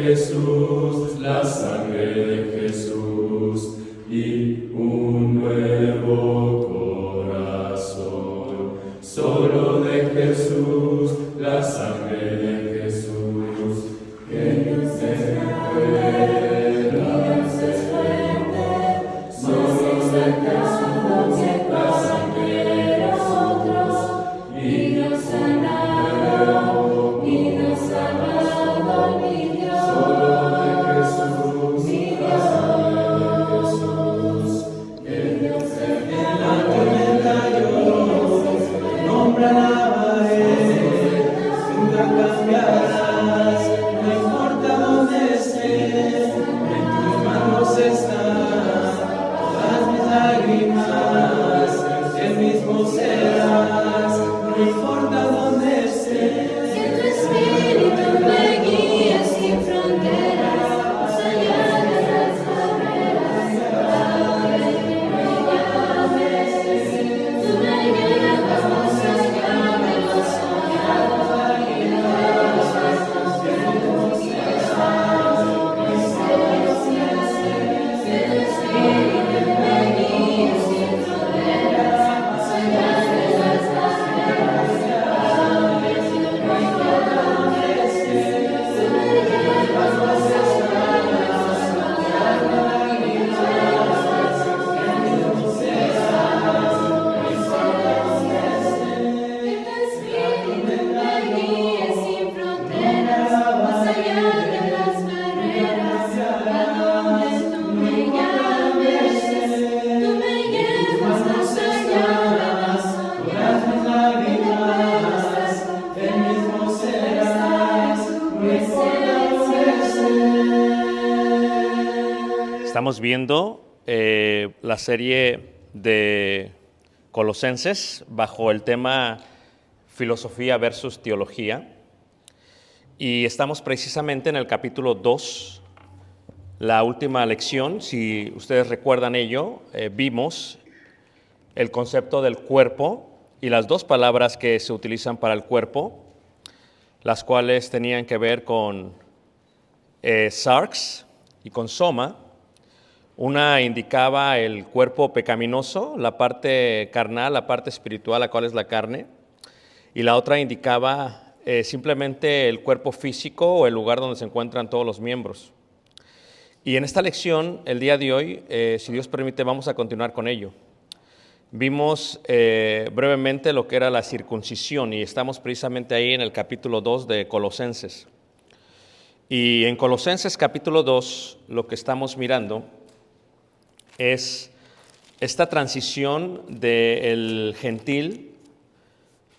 Jesús, la sangre de Jesús y un nuevo corazón. Solo de Jesús, la sangre de Jesús, que nos fuera se fuerte. Solo de Jesús, la sangre de nosotros, y nos sanado, y nos amado, mi Dios. Solo de Jesús, mi Dios. El Dios en la tormenta yo, nombre alabaré, nunca cambiarás, no importa dónde esté, en tus manos están todas mis lágrimas, el mismo serás, no importa dónde esté. Que tu espíritu me guíe sin fronteras, más allá de las barreras, ahora que me llames. Tú me llevas más allá de lo soñado, y de los pasos que hemos llevado. Que tu espíritu me guíe sin fronteras, más allá de las barreras, ahora que me llames. Tú me llevas más allá de lo soñado, y de los pasos que hemos llevado. Que tu espíritu me guíe sin fronteras, más allá de las barreras, a donde tú me llames. Tú me llevas más allá de lo soñado, y de los pasos que hemos llevado. Estamos viendo la serie de Colosenses bajo el tema filosofía versus teología, y estamos precisamente en el capítulo 2, la última lección. Si ustedes recuerdan ello, vimos el concepto del cuerpo y las dos palabras que se utilizan para el cuerpo, las cuales tenían que ver con sarx y con soma. Una indicaba el cuerpo pecaminoso, la parte carnal, la parte espiritual, la cual es la carne, y la otra indicaba simplemente el cuerpo físico o el lugar donde se encuentran todos los miembros. Y en esta lección, el día de hoy, si Dios permite, vamos a continuar con ello. Vimos brevemente lo que era la circuncisión, y estamos precisamente ahí en el capítulo 2 de Colosenses. Y en Colosenses capítulo 2, lo que estamos mirando es esta transición del gentil,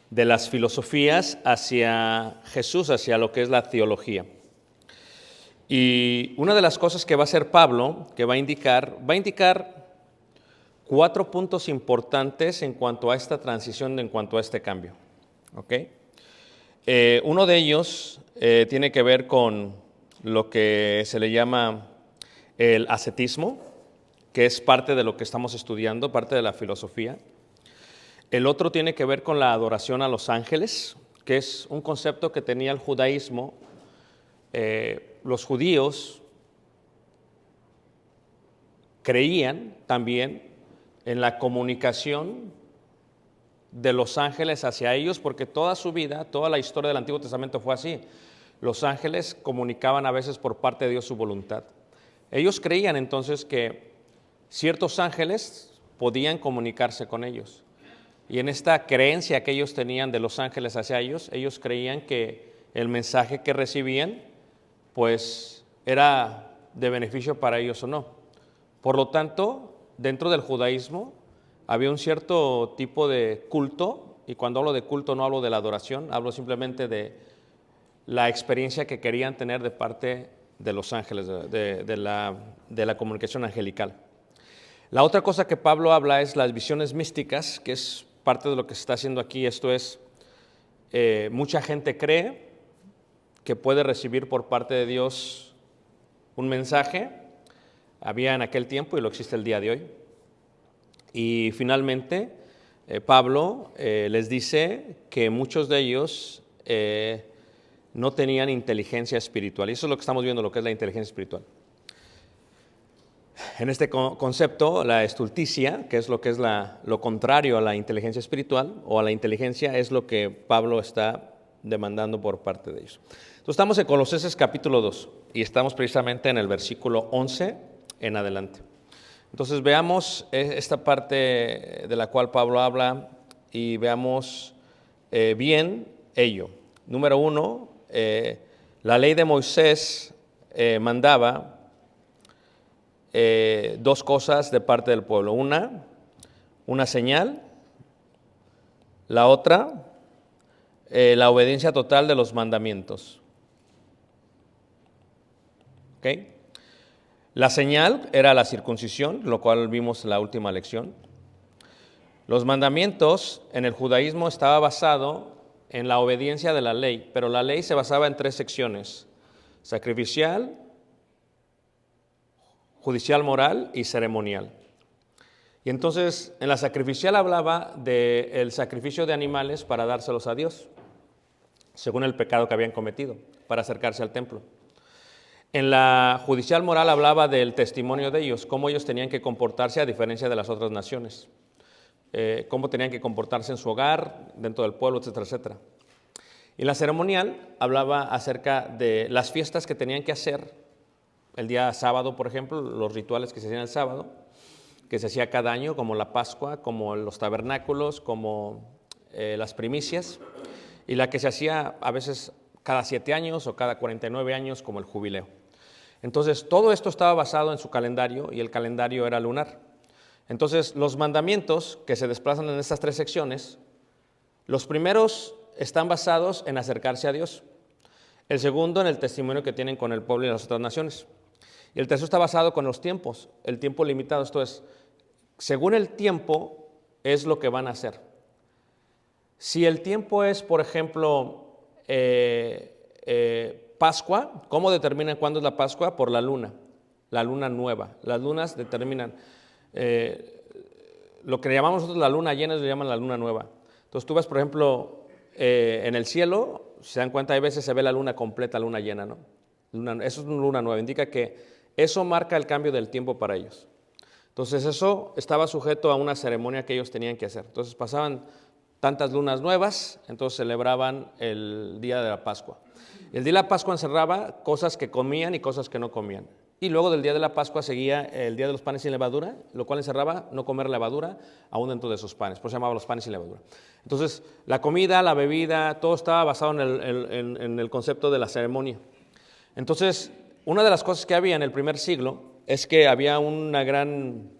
de las filosofías hacia Jesús, hacia lo que es la teología. Y una de las cosas que va a hacer Pablo, que va a indicar 4 puntos importantes en cuanto a esta transición, en cuanto a este cambio. ¿Okay? Uno de ellos tiene que ver con lo que se le llama el ascetismo, que es parte de lo que estamos estudiando, parte de la filosofía. El otro tiene que ver con la adoración a los ángeles, que es un concepto que tenía el judaísmo. Los judíos creían también en la comunicación de los ángeles hacia ellos, porque toda su vida, toda la historia del Antiguo Testamento fue así. Los ángeles comunicaban a veces por parte de Dios su voluntad. Ellos creían entonces que ciertos ángeles podían comunicarse con ellos. Y en esta creencia que ellos tenían de los ángeles hacia ellos creían que el mensaje que recibían, pues, era de beneficio para ellos o no. Por lo tanto, dentro del judaísmo había un cierto tipo de culto, y cuando hablo de culto no hablo de la adoración, hablo simplemente de la experiencia que querían tener de parte de los ángeles, de la comunicación angelical. La otra cosa que Pablo habla es las visiones místicas, que es parte de lo que se está haciendo aquí. Esto es, mucha gente cree que puede recibir por parte de Dios un mensaje. Había en aquel tiempo y lo existe el día de hoy. Y finalmente, Pablo les dice que muchos de ellos no tenían inteligencia espiritual. Y eso es lo que estamos viendo, lo que es la inteligencia espiritual. En este concepto, la estulticia, que es lo contrario a la inteligencia espiritual o a la inteligencia, es lo que Pablo está demandando por parte de ellos. Entonces estamos en Colosenses capítulo 2 y estamos precisamente en el versículo 11 en adelante. Entonces veamos esta parte de la cual Pablo habla y veamos bien ello. Número 1, la ley de Moisés mandaba dos cosas de parte del pueblo. Una señal. La otra, la obediencia total de los mandamientos. ¿Ok? La señal era la circuncisión, lo cual vimos en la última lección. Los mandamientos en el judaísmo estaba basado en la obediencia de la ley, pero la ley se basaba en 3 secciones: sacrificial, judicial, moral y ceremonial. Y entonces en la sacrificial hablaba del sacrificio de animales para dárselos a Dios, según el pecado que habían cometido, para acercarse al templo. En la judicial moral hablaba del testimonio de ellos, cómo ellos tenían que comportarse a diferencia de las otras naciones, cómo tenían que comportarse en su hogar, dentro del pueblo, etcétera, etcétera. Y la ceremonial hablaba acerca de las fiestas que tenían que hacer el día sábado, por ejemplo, los rituales que se hacían el sábado, que se hacía cada año, como la Pascua, como los tabernáculos, como las primicias, y la que se hacía a veces cada 7 años o cada 49 años, como el jubileo. Entonces, todo esto estaba basado en su calendario, y el calendario era lunar. Entonces, los mandamientos que se desplazan en estas 3 secciones, los primeros están basados en acercarse a Dios, el segundo en el testimonio que tienen con el pueblo y las otras naciones, y el tercero está basado con los tiempos, el tiempo limitado. Esto es, según el tiempo es lo que van a hacer. Si el tiempo es, por ejemplo, Pascua, ¿cómo determinan cuándo es la Pascua? Por la luna nueva. Las lunas determinan, lo que llamamos nosotros la luna llena, se llama la luna nueva. Entonces tú ves, por ejemplo, en el cielo, si se dan cuenta, hay veces se ve la luna completa, luna llena, ¿no? Eso es una luna nueva, indica que eso marca el cambio del tiempo para ellos. Entonces eso estaba sujeto a una ceremonia que ellos tenían que hacer. Entonces pasaban tantas lunas nuevas, entonces celebraban el día de la Pascua. El día de la Pascua encerraba cosas que comían y cosas que no comían. Y luego del día de la Pascua seguía el día de los panes sin levadura, lo cual encerraba no comer levadura aún dentro de esos panes, por eso se llamaba los panes sin levadura. Entonces la comida, la bebida, todo estaba basado en el concepto de la ceremonia. Entonces, una de las cosas que había en el primer siglo es que había una gran,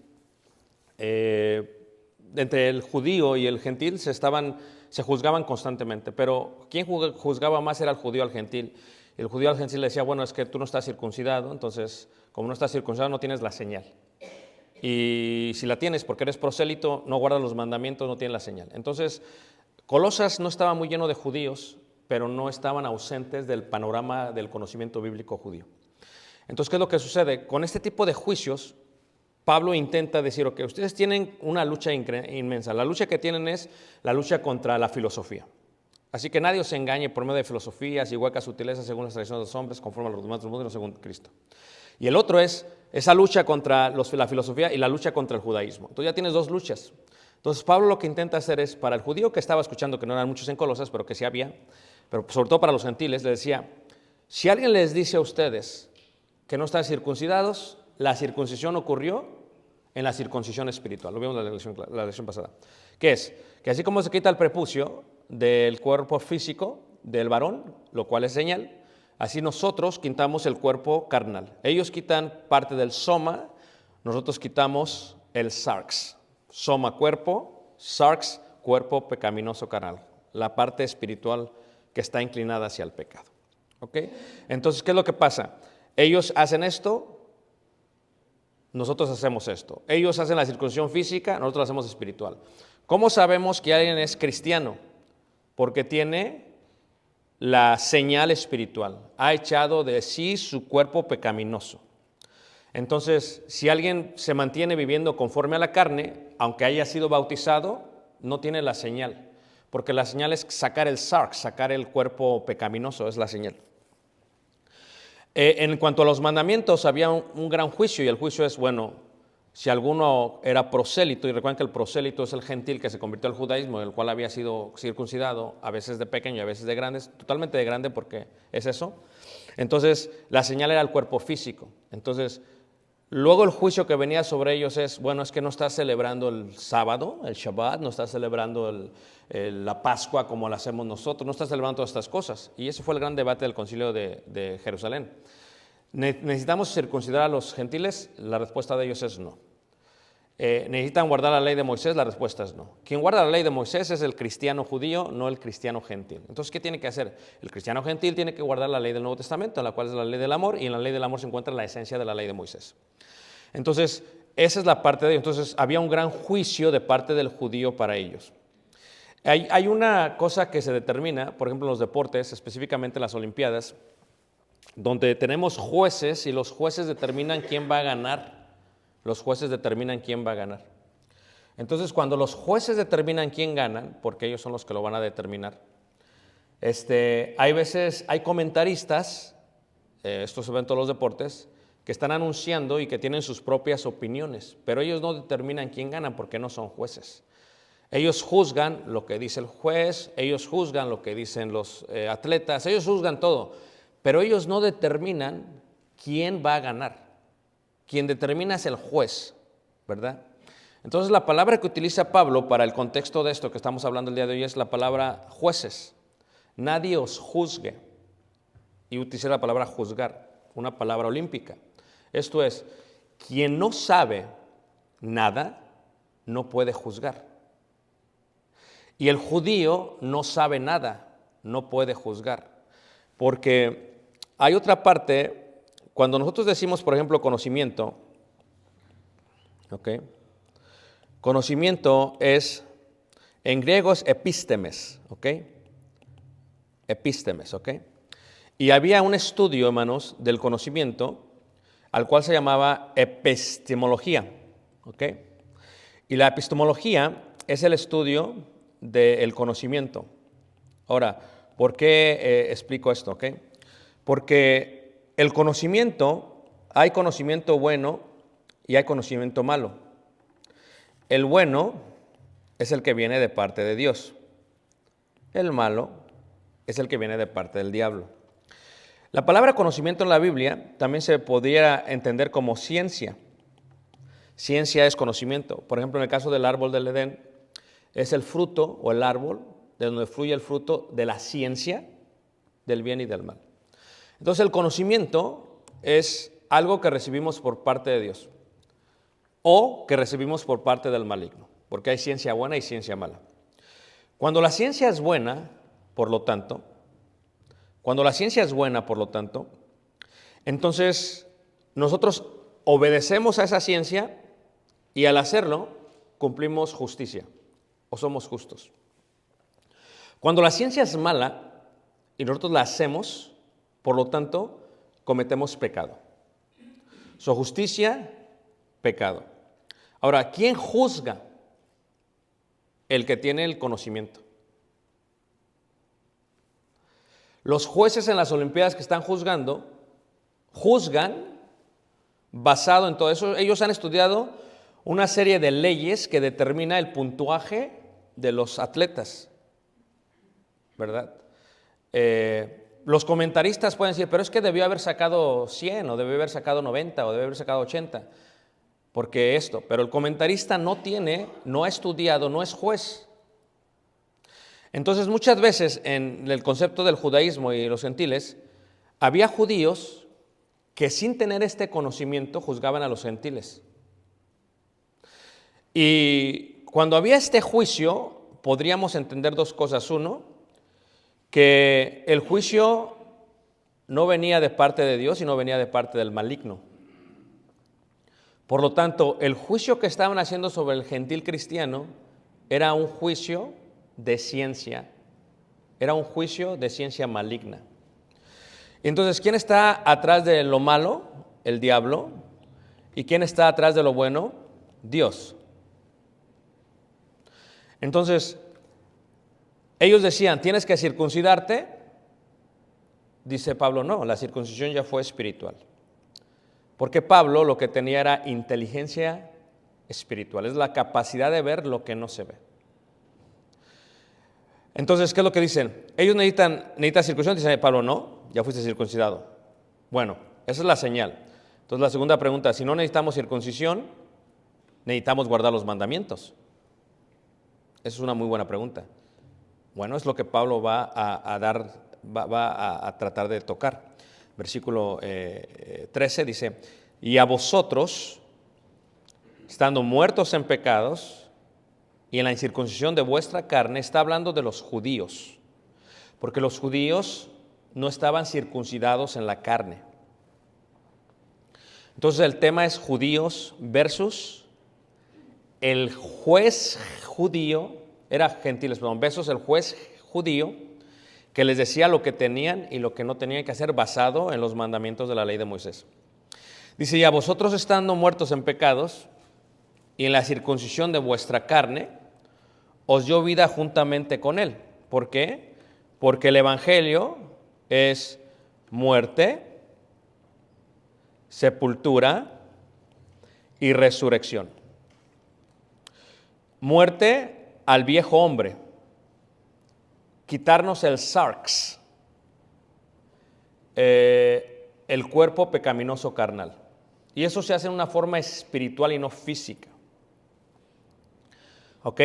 entre el judío y el gentil se juzgaban constantemente, pero quien juzgaba más era el judío al gentil. El judío al gentil le decía, bueno, es que tú no estás circuncidado, entonces como no estás circuncidado no tienes la señal. Y si la tienes porque eres prosélito, no guardas los mandamientos, no tienes la señal. Entonces, Colosas no estaba muy lleno de judíos, pero no estaban ausentes del panorama del conocimiento bíblico judío. Entonces, ¿qué es lo que sucede? Con este tipo de juicios, Pablo intenta decir, ok, ustedes tienen una lucha inmensa. La lucha que tienen es la lucha contra la filosofía. Así que nadie os engañe por medio de filosofías y huecas sutilezas según las tradiciones de los hombres, conforme a los demás del mundo y no según Cristo. Y el otro es esa lucha contra la filosofía y la lucha contra el judaísmo. Entonces ya tienes 2 luchas. Entonces Pablo lo que intenta hacer es, para el judío que estaba escuchando, que no eran muchos en Colosas, pero que sí había, pero sobre todo para los gentiles, le decía, si alguien les dice a ustedes que no están circuncidados, la circuncisión ocurrió en la circuncisión espiritual. Lo vimos en la lección pasada. ¿Qué es? Que así como se quita el prepucio del cuerpo físico del varón, lo cual es señal, así nosotros quitamos el cuerpo carnal. Ellos quitan parte del soma, nosotros quitamos el sarx. Soma, cuerpo, sarx, cuerpo pecaminoso carnal. La parte espiritual que está inclinada hacia el pecado. ¿Ok? Entonces, ¿qué es lo que pasa? Ellos hacen esto, nosotros hacemos esto. Ellos hacen la circuncisión física, nosotros la hacemos espiritual. ¿Cómo sabemos que alguien es cristiano? Porque tiene la señal espiritual. Ha echado de sí su cuerpo pecaminoso. Entonces, si alguien se mantiene viviendo conforme a la carne, aunque haya sido bautizado, no tiene la señal. porque la señal es sacar el sarx, sacar el cuerpo pecaminoso, es la señal. En cuanto a los mandamientos, había un gran juicio, y el juicio es, bueno, si alguno era prosélito, y recuerden que el prosélito es el gentil que se convirtió al judaísmo, el cual había sido circuncidado, a veces de pequeño y a veces de grande, totalmente de grande porque es eso. Entonces, la señal era el cuerpo físico. Entonces, luego el juicio que venía sobre ellos es, bueno, es que no estás celebrando el sábado, el Shabbat, no estás celebrando la Pascua como la hacemos nosotros, no estás celebrando todas estas cosas. Y ese fue el gran debate del concilio de Jerusalén. ¿Necesitamos circuncidar a los gentiles? La respuesta de ellos es no. ¿Necesitan guardar la ley de Moisés? La respuesta es no. Quien guarda la ley de Moisés es el cristiano judío, no el cristiano gentil. Entonces, ¿qué tiene que hacer? El cristiano gentil tiene que guardar la ley del Nuevo Testamento, la cual es la ley del amor, y en la ley del amor se encuentra la esencia de la ley de Moisés. Entonces, esa es la parte de ellos. Entonces, había un gran juicio de parte del judío para ellos. Hay una cosa que se determina, por ejemplo, en los deportes, específicamente en las Olimpiadas, donde tenemos jueces y los jueces determinan quién va a ganar. Los jueces determinan quién va a ganar. Entonces, cuando los jueces determinan quién ganan, porque ellos son los que lo van a determinar, hay comentaristas, esto se ve en todos los deportes, que están anunciando y que tienen sus propias opiniones, pero ellos no determinan quién gana porque no son jueces. Ellos juzgan lo que dice el juez, ellos juzgan lo que dicen los atletas, ellos juzgan todo, pero ellos no determinan quién va a ganar. Quien determina es el juez, ¿verdad? Entonces la palabra que utiliza Pablo para el contexto de esto que estamos hablando el día de hoy es la palabra jueces. Nadie os juzgue. Y utiliza la palabra juzgar, una palabra olímpica. Esto es, quien no sabe nada no puede juzgar. Y el judío no sabe nada, no puede juzgar. Porque hay otra parte. Cuando nosotros decimos, por ejemplo, conocimiento, ¿okay? Conocimiento es, en griego es epistemes, ¿ok? Epistemes, ¿ok? Y había un estudio, hermanos, del conocimiento, al cual se llamaba epistemología, ¿ok? Y la epistemología es el estudio del conocimiento. Ahora, ¿por qué explico esto, ok? Porque el conocimiento, hay conocimiento bueno y hay conocimiento malo. El bueno es el que viene de parte de Dios. El malo es el que viene de parte del diablo. La palabra conocimiento en la Biblia también se podría entender como ciencia. Ciencia es conocimiento. Por ejemplo, en el caso del árbol del Edén, es el fruto o el árbol de donde fluye el fruto de la ciencia del bien y del mal. Entonces el conocimiento es algo que recibimos por parte de Dios o que recibimos por parte del maligno, porque hay ciencia buena y ciencia mala. Cuando la ciencia es buena, por lo tanto, entonces nosotros obedecemos a esa ciencia y al hacerlo cumplimos justicia o somos justos. Cuando la ciencia es mala y nosotros la hacemos, por lo tanto, cometemos pecado. Su justicia, pecado. Ahora, ¿quién juzga? El que tiene el conocimiento. Los jueces en las Olimpiadas que están juzgan basado en todo eso. Ellos han estudiado una serie de leyes que determina el puntuaje de los atletas, ¿verdad? Los comentaristas pueden decir, pero es que debió haber sacado 100, o debió haber sacado 90, o debió haber sacado 80, porque esto, pero el comentarista no ha estudiado, no es juez. Entonces, muchas veces en el concepto del judaísmo y los gentiles, había judíos que sin tener este conocimiento juzgaban a los gentiles. Y cuando había este juicio, podríamos entender dos cosas. Uno, que el juicio no venía de parte de Dios, sino venía de parte del maligno. Por lo tanto, el juicio que estaban haciendo sobre el gentil cristiano era un juicio de ciencia, era un juicio de ciencia maligna. Entonces, ¿quién está atrás de lo malo? El diablo. ¿Y quién está atrás de lo bueno? Dios. Entonces, Ellos decían, tienes que circuncidarte. Dice Pablo, no, la circuncisión ya fue espiritual. Porque Pablo lo que tenía era inteligencia espiritual, es la capacidad de ver lo que no se ve. Entonces, ¿qué es lo que dicen? Ellos necesitan circuncisión, dice Pablo, no, ya fuiste circuncidado. Bueno, esa es la señal. Entonces, la segunda pregunta, si no necesitamos circuncisión, necesitamos guardar los mandamientos. Esa es una muy buena pregunta. Bueno, es lo que Pablo va a tratar de tocar. Versículo 13 dice, y a vosotros, estando muertos en pecados y en la incircuncisión de vuestra carne, está hablando de los judíos, porque los judíos no estaban circuncidados en la carne. Entonces el tema es judíos versus el juez judío, era gentiles, perdón, versus el juez judío, que les decía lo que tenían y lo que no tenían que hacer basado en los mandamientos de la ley de Moisés. Dice, y a vosotros estando muertos en pecados y en la circuncisión de vuestra carne, os dio vida juntamente con él. ¿Por qué? Porque el evangelio es muerte, sepultura y resurrección. Muerte al viejo hombre. Quitarnos el sarx, el cuerpo pecaminoso carnal. Y eso se hace en una forma espiritual y no física. ¿Ok?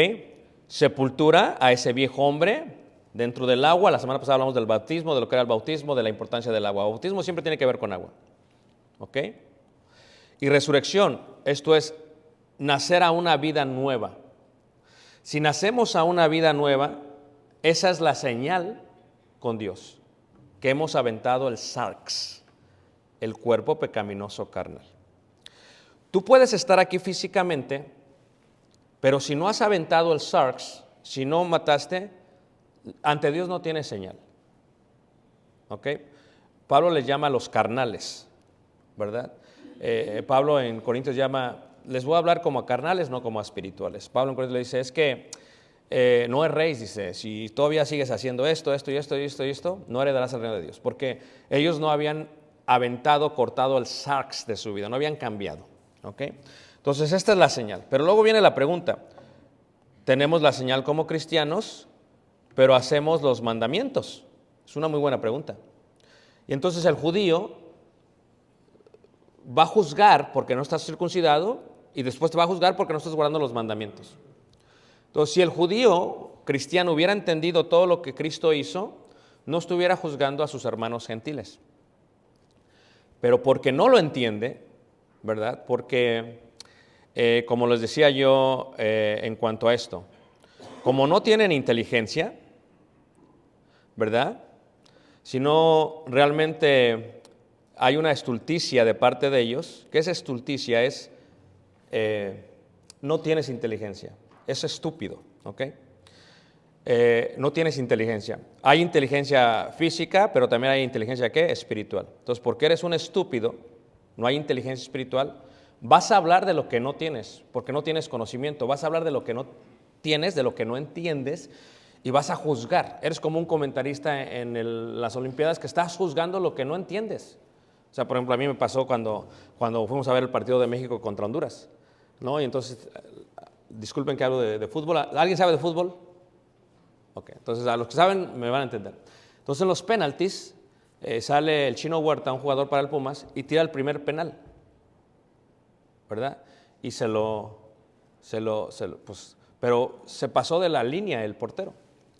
Sepultura a ese viejo hombre dentro del agua. La semana pasada hablamos del bautismo, de lo que era el bautismo, de la importancia del agua. El bautismo siempre tiene que ver con agua. ¿Ok? Y resurrección, esto es nacer a una vida nueva. Si nacemos a una vida nueva, esa es la señal con Dios, que hemos aventado el sarx, el cuerpo pecaminoso carnal. Tú puedes estar aquí físicamente, pero si no has aventado el sarx, si no mataste, ante Dios no tienes señal. ¿Ok? Pablo les llama a los carnales, ¿verdad? Pablo en Corintios llama, les voy a hablar como a carnales, no como a espirituales. Pablo en Corintios le dice, es que no erréis, dice, si todavía sigues haciendo esto, no heredarás el reino de Dios. Porque ellos no habían cortado el sarx de su vida, no habían cambiado. ¿Okay? Entonces esta es la señal. Pero luego viene la pregunta, tenemos la señal como cristianos, pero hacemos los mandamientos. Es una muy buena pregunta. Y entonces el judío va a juzgar porque no estás circuncidado y después te va a juzgar porque no estás guardando los mandamientos. Entonces, si el judío cristiano hubiera entendido todo lo que Cristo hizo, no estuviera juzgando a sus hermanos gentiles. Pero porque no lo entiende, ¿verdad? Porque, como les decía yo en cuanto a esto, como no tienen inteligencia, ¿verdad? Sino realmente hay una estulticia de parte de ellos. ¿Qué es estulticia? Es no tienes inteligencia. Es estúpido, ¿ok? No tienes inteligencia. Hay inteligencia física, pero también hay inteligencia, ¿qué? Espiritual. Entonces, porque eres un estúpido, no hay inteligencia espiritual, vas a hablar de lo que no tienes, porque no tienes conocimiento. Vas a hablar de lo que no tienes, de lo que no entiendes, y vas a juzgar. Eres como un comentarista en las Olimpiadas que estás juzgando lo que no entiendes. O sea, por ejemplo, a mí me pasó cuando fuimos a ver el partido de México contra Honduras, ¿no? Y entonces, disculpen que hablo de fútbol. ¿Alguien sabe de fútbol? Ok, entonces a los que saben me van a entender. Entonces en los penaltis sale el Chino Huerta, un jugador para el Pumas, y tira el primer penal, ¿verdad? Y pues, pero se pasó de la línea el portero.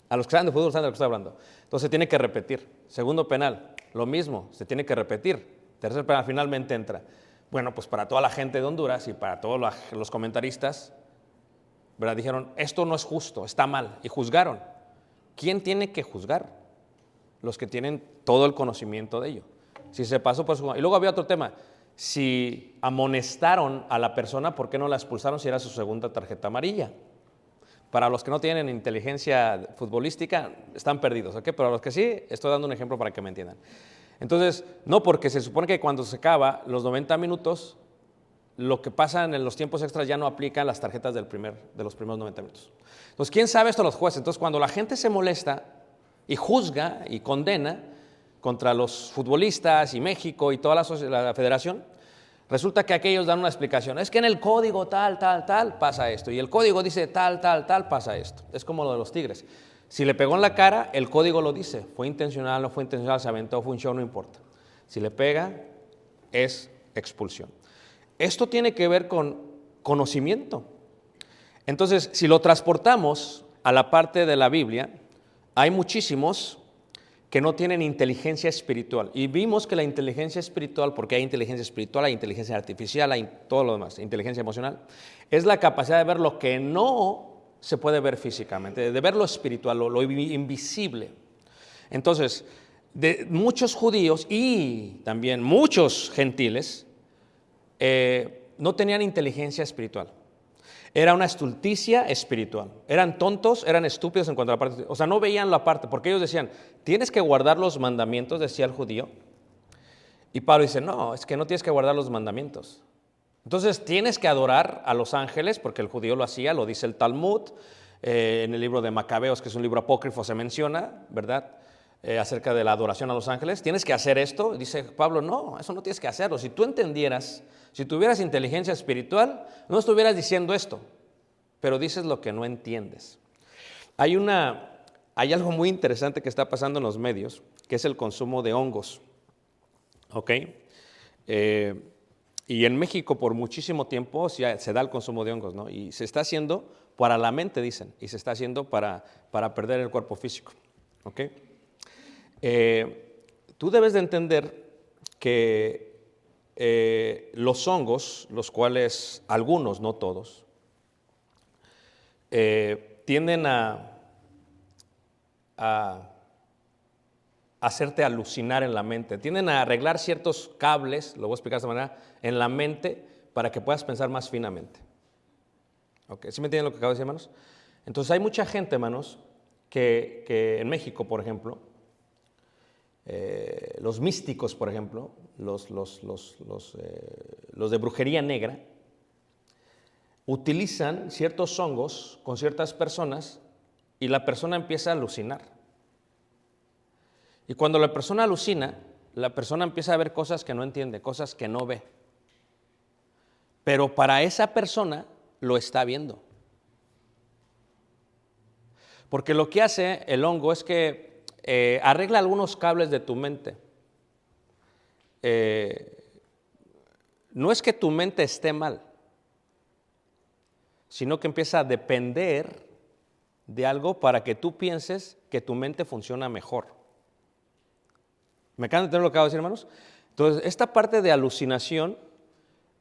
A los que saben de fútbol saben de lo que estoy hablando. Entonces se tiene que repetir. Segundo penal, lo mismo, se tiene que repetir. Tercer penal, finalmente entra. Bueno, pues para toda la gente de Honduras y para todos los comentaristas, ¿verdad? Dijeron, esto no es justo, está mal, y juzgaron. ¿Quién tiene que juzgar? Los que tienen todo el conocimiento de ello. Si se pasó, pues... Y luego había otro tema. Si amonestaron a la persona, ¿por qué no la expulsaron si era su segunda tarjeta amarilla? Para los que no tienen inteligencia futbolística, están perdidos, ¿ok? Pero a los que sí, estoy dando un ejemplo para que me entiendan. Entonces, no, porque se supone que cuando se acaba los 90 minutos, lo que pasa en los tiempos extras ya no aplica en las tarjetas de los primeros 90 minutos. Entonces, ¿quién sabe esto? Los jueces. Entonces, cuando la gente se molesta y juzga y condena contra los futbolistas y México y toda la federación, resulta que aquellos dan una explicación. Es que en el código tal pasa esto. Y el código dice tal pasa esto. Es como lo de los Tigres. Si le pegó en la cara, el código lo dice. Fue intencional, no fue intencional, se aventó, fue un show, no importa. Si le pega, es expulsión. Esto tiene que ver con conocimiento. Entonces, si lo transportamos a la parte de la Biblia, hay muchísimos que no tienen inteligencia espiritual. Y vimos que la inteligencia espiritual, porque hay inteligencia espiritual, hay inteligencia artificial, hay todo lo demás, inteligencia emocional, es la capacidad de ver lo que no se puede ver físicamente, de ver lo espiritual, lo invisible. Entonces, de muchos judíos y también muchos gentiles no tenían inteligencia espiritual. Era una estulticia espiritual. Eran tontos, eran estúpidos en cuanto a la parte. O sea, no veían la parte, porque ellos decían, tienes que guardar los mandamientos, decía el judío. Y Pablo dice, no, es que no tienes que guardar los mandamientos. Entonces tienes que adorar a los ángeles, porque el judío lo hacía, lo dice el Talmud, en el libro de Macabeos, que es un libro apócrifo, se menciona, ¿verdad? Acerca de la adoración a los ángeles. ¿Tienes que hacer esto? Dice Pablo, no, eso no tienes que hacerlo. Si tú entendieras, si tuvieras inteligencia espiritual, no estuvieras diciendo esto, pero dices lo que no entiendes. Hay algo muy interesante que está pasando en los medios, que es el consumo de hongos. ¿Ok? Y en México por muchísimo tiempo se da el consumo de hongos, ¿no? Y se está haciendo para la mente, dicen, y se está haciendo para perder el cuerpo físico. ¿Ok? Tú debes de entender que los hongos, los cuales algunos, no todos, tienden a hacerte alucinar en la mente, tienden a arreglar ciertos cables, lo voy a explicar de esta manera, en la mente para que puedas pensar más finamente. ¿Ok? ¿Sí me entienden lo que acabo de decir, hermanos? Entonces hay mucha gente, hermanos, que en México, por ejemplo, los místicos, por ejemplo, los de brujería negra, utilizan ciertos hongos con ciertas personas y la persona empieza a alucinar. Y cuando la persona alucina, la persona empieza a ver cosas que no entiende, cosas que no ve. Pero para esa persona lo está viendo. Porque lo que hace el hongo es que arregla algunos cables de tu mente. No es que tu mente esté mal, sino que empieza a depender de algo para que tú pienses que tu mente funciona mejor. ¿Me acaban de entender lo que acabo de decir, hermanos? Entonces, esta parte de alucinación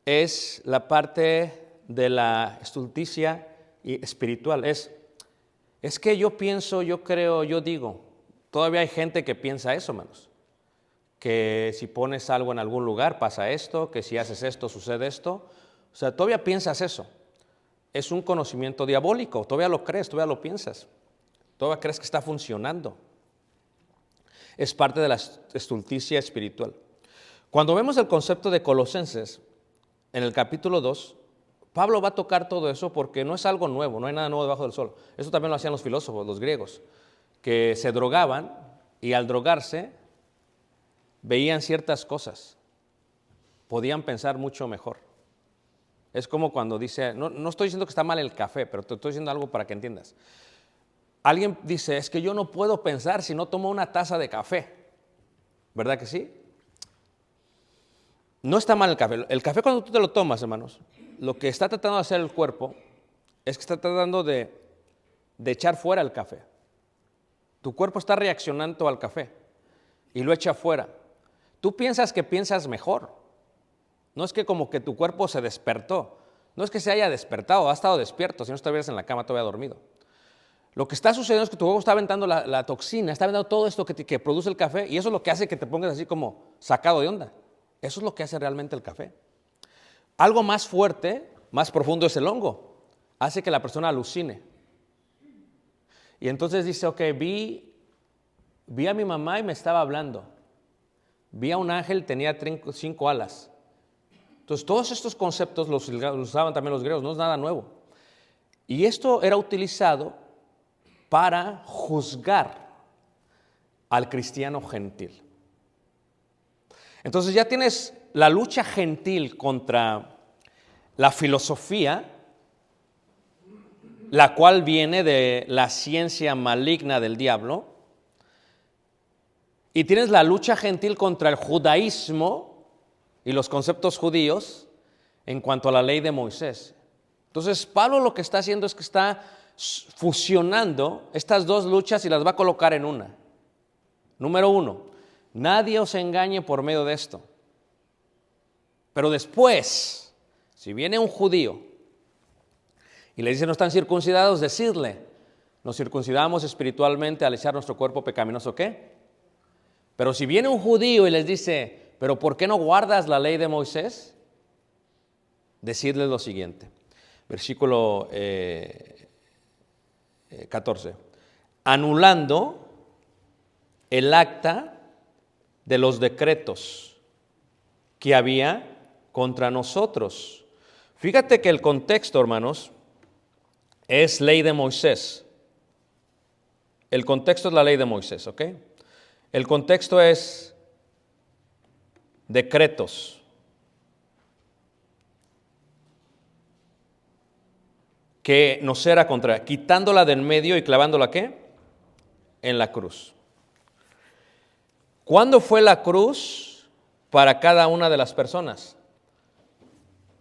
es la parte de la estulticia espiritual. Es que yo pienso, yo creo, yo digo. Todavía hay gente que piensa eso, hermanos. Que si pones algo en algún lugar pasa esto, que si haces esto sucede esto. O sea, todavía piensas eso. Es un conocimiento diabólico, todavía lo crees, todavía lo piensas. Todavía crees que está funcionando. Es parte de la estulticia espiritual. Cuando vemos el concepto de Colosenses, en el capítulo 2, Pablo va a tocar todo eso porque no es algo nuevo, no hay nada nuevo debajo del sol. Eso también lo hacían los filósofos, los griegos, que se drogaban y al drogarse veían ciertas cosas, podían pensar mucho mejor. Es como cuando dice, no estoy diciendo que está mal el café, pero te estoy diciendo algo para que entiendas. Alguien dice, es que yo no puedo pensar si no tomo una taza de café. ¿Verdad que sí? No está mal el café. El café cuando tú te lo tomas, hermanos, lo que está tratando de hacer el cuerpo es que está tratando de echar fuera el café. Tu cuerpo está reaccionando al café y lo echa fuera. Tú piensas que piensas mejor. No es que como que tu cuerpo se despertó. No es que se haya despertado, ha estado despierto, si no estuvieras en la cama todavía dormido. Lo que está sucediendo es que tu cuerpo está aventando la toxina, está aventando todo esto que produce el café y eso es lo que hace que te pongas así como sacado de onda. Eso es lo que hace realmente el café. Algo más fuerte, más profundo es el hongo. Hace que la persona alucine. Y entonces dice, ok, vi a mi mamá y me estaba hablando. Vi a un ángel, tenía 5 alas. Entonces, todos estos conceptos los usaban también los griegos, no es nada nuevo. Y esto era utilizado para juzgar al cristiano gentil. Entonces ya tienes la lucha gentil contra la filosofía, la cual viene de la ciencia maligna del diablo, y tienes la lucha gentil contra el judaísmo y los conceptos judíos en cuanto a la ley de Moisés. Entonces Pablo lo que está haciendo es que está fusionando estas dos luchas y las va a colocar en una. Número 1, nadie os engañe por medio de esto. Pero después, si viene un judío y le dice no están circuncidados, decirle, nos circuncidamos espiritualmente al echar nuestro cuerpo pecaminoso, ¿qué? Pero si viene un judío y les dice, pero ¿por qué no guardas la ley de Moisés? Decirles lo siguiente, versículo 14, anulando el acta de los decretos que había contra nosotros. Fíjate que el contexto, hermanos, es ley de Moisés. El contexto es la ley de Moisés, ¿ok? El contexto es decretos. Que nos era contra, quitándola del medio y clavándola, ¿qué? En la cruz. ¿Cuándo fue la cruz para cada una de las personas?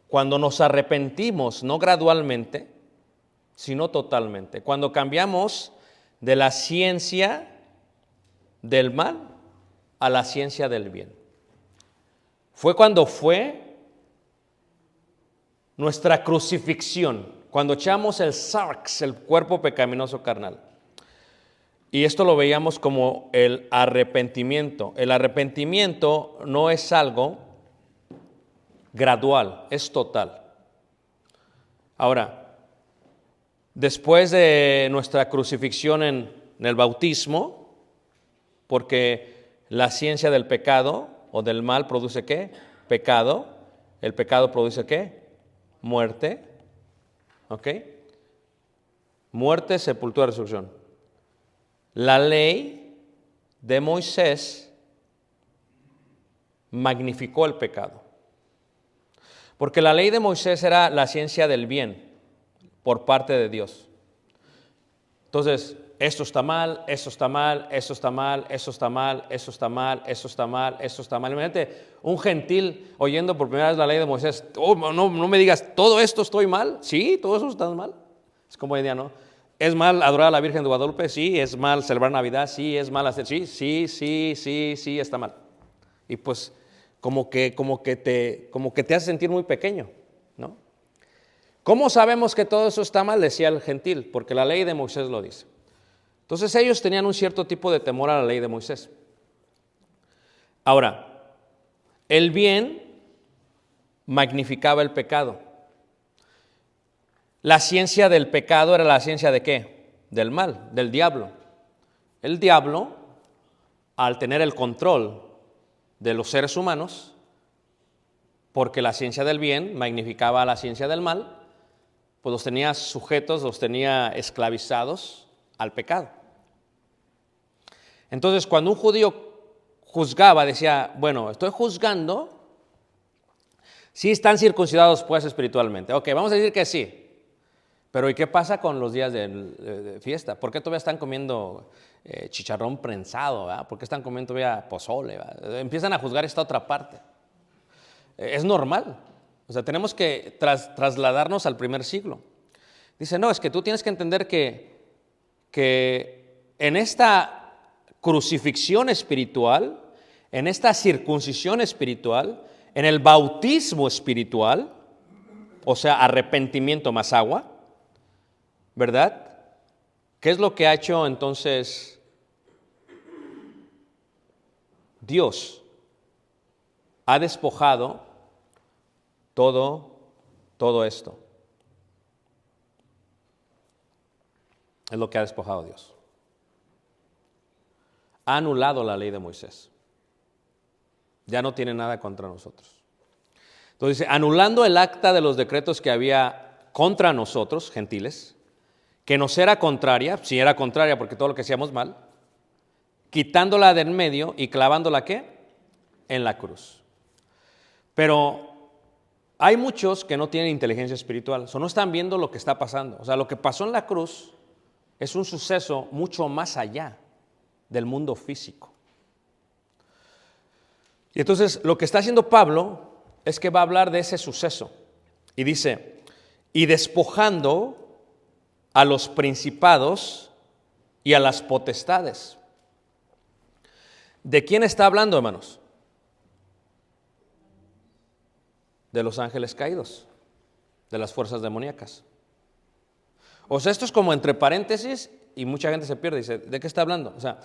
Cuando nos arrepentimos, no gradualmente, sino totalmente. Cuando cambiamos de la ciencia del mal a la ciencia del bien. Fue cuando fue nuestra crucifixión, cuando echamos el sarx, el cuerpo pecaminoso carnal. Y esto lo veíamos como el arrepentimiento. El arrepentimiento no es algo gradual, es total. Ahora, después de nuestra crucifixión en el bautismo, porque la ciencia del pecado o del mal produce ¿qué? Pecado. El pecado produce ¿qué? Muerte. ¿Ok? Muerte, sepultura, resurrección. La ley de Moisés magnificó el pecado. Porque la ley de Moisés era la ciencia del bien por parte de Dios. Entonces, esto está mal, esto está mal, esto está mal, esto está mal, esto está mal, esto está mal, esto está mal. Imagínate un gentil oyendo por primera vez la ley de Moisés. Oh, no me digas, ¿todo esto estoy mal? Sí, todo eso está mal. Es como hoy día, ¿no? ¿Es mal adorar a la Virgen de Guadalupe? Sí. ¿Es mal celebrar Navidad? Sí. ¿Es mal hacer? Sí, está mal. Y pues como que te hace sentir muy pequeño, ¿no? ¿Cómo sabemos que todo eso está mal? Decía el gentil, porque la ley de Moisés lo dice. Entonces ellos tenían un cierto tipo de temor a la ley de Moisés. Ahora, el bien magnificaba el pecado. La ciencia del pecado era la ciencia de ¿qué? Del mal, del diablo. El diablo, al tener el control de los seres humanos, porque la ciencia del bien magnificaba a la ciencia del mal, pues los tenía sujetos, los tenía esclavizados al pecado. Entonces, cuando un judío juzgaba, decía, bueno, estoy juzgando si están circuncidados pues espiritualmente. Ok, vamos a decir que sí. Pero ¿y qué pasa con los días de fiesta? ¿Por qué todavía están comiendo chicharrón prensado? ¿verdad? ¿Por qué están comiendo todavía pozole? ¿verdad? Empiezan a juzgar esta otra parte. Es normal. O sea, tenemos que trasladarnos al primer siglo. Dice, no, es que tú tienes que entender que en esta crucifixión espiritual, en esta circuncisión espiritual, en el bautismo espiritual, o sea, arrepentimiento más agua, ¿verdad? ¿Qué es lo que ha hecho entonces Dios? Ha despojado todo esto. Es lo que ha despojado Dios. Ha anulado la ley de Moisés. Ya no tiene nada contra nosotros. Entonces dice, anulando el acta de los decretos que había contra nosotros, gentiles, que nos era contraria, si era contraria porque todo lo que hacíamos mal, quitándola de en medio y clavándola, ¿qué? En la cruz. Pero hay muchos que no tienen inteligencia espiritual, no están viendo lo que está pasando. O sea, lo que pasó en la cruz es un suceso mucho más allá del mundo físico. Y entonces lo que está haciendo Pablo es que va a hablar de ese suceso. Y dice, y despojando a los principados y a las potestades. ¿De quién está hablando, hermanos? De los ángeles caídos, de las fuerzas demoníacas. O sea, esto es como entre paréntesis y mucha gente se pierde. Dice, ¿de qué está hablando? O sea,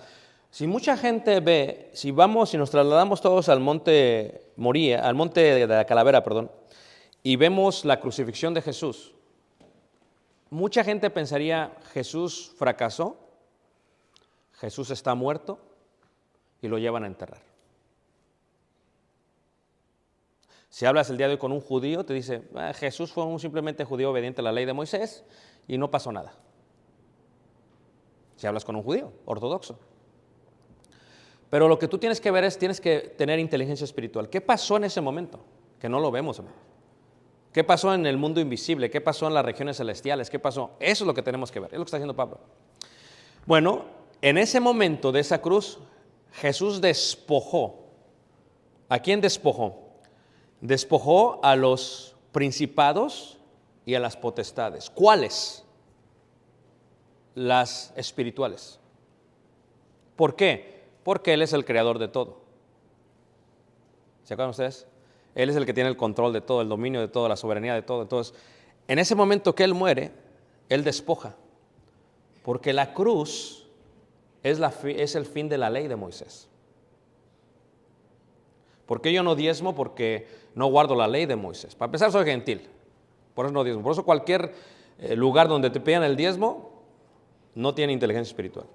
si mucha gente ve, si nos trasladamos todos al monte Moría, al monte de la Calavera, perdón, y vemos la crucifixión de Jesús, mucha gente pensaría, Jesús fracasó, Jesús está muerto y lo llevan a enterrar. Si hablas el día de hoy con un judío, te dice, Jesús fue un simplemente judío obediente a la ley de Moisés y no pasó nada. Si hablas con un judío ortodoxo. Pero lo que tú tienes que ver es, tienes que tener inteligencia espiritual. ¿Qué pasó en ese momento? Que no lo vemos, hermano. ¿Qué pasó en el mundo invisible? ¿Qué pasó en las regiones celestiales? ¿Qué pasó? Eso es lo que tenemos que ver, es lo que está haciendo Pablo. Bueno, en ese momento de esa cruz, Jesús despojó. ¿A quién despojó? Despojó a los principados y a las potestades. ¿Cuáles? Las espirituales. ¿Por qué? Porque Él es el creador de todo. ¿Se acuerdan ustedes? Él es el que tiene el control de todo, el dominio de todo, la soberanía de todo. Entonces, en ese momento que Él muere, Él despoja. Porque la cruz es el fin de la ley de Moisés. ¿Por qué yo no diezmo? Porque no guardo la ley de Moisés. Para empezar, soy gentil. Por eso no diezmo. Por eso cualquier lugar donde te pidan el diezmo, no tiene inteligencia espiritual.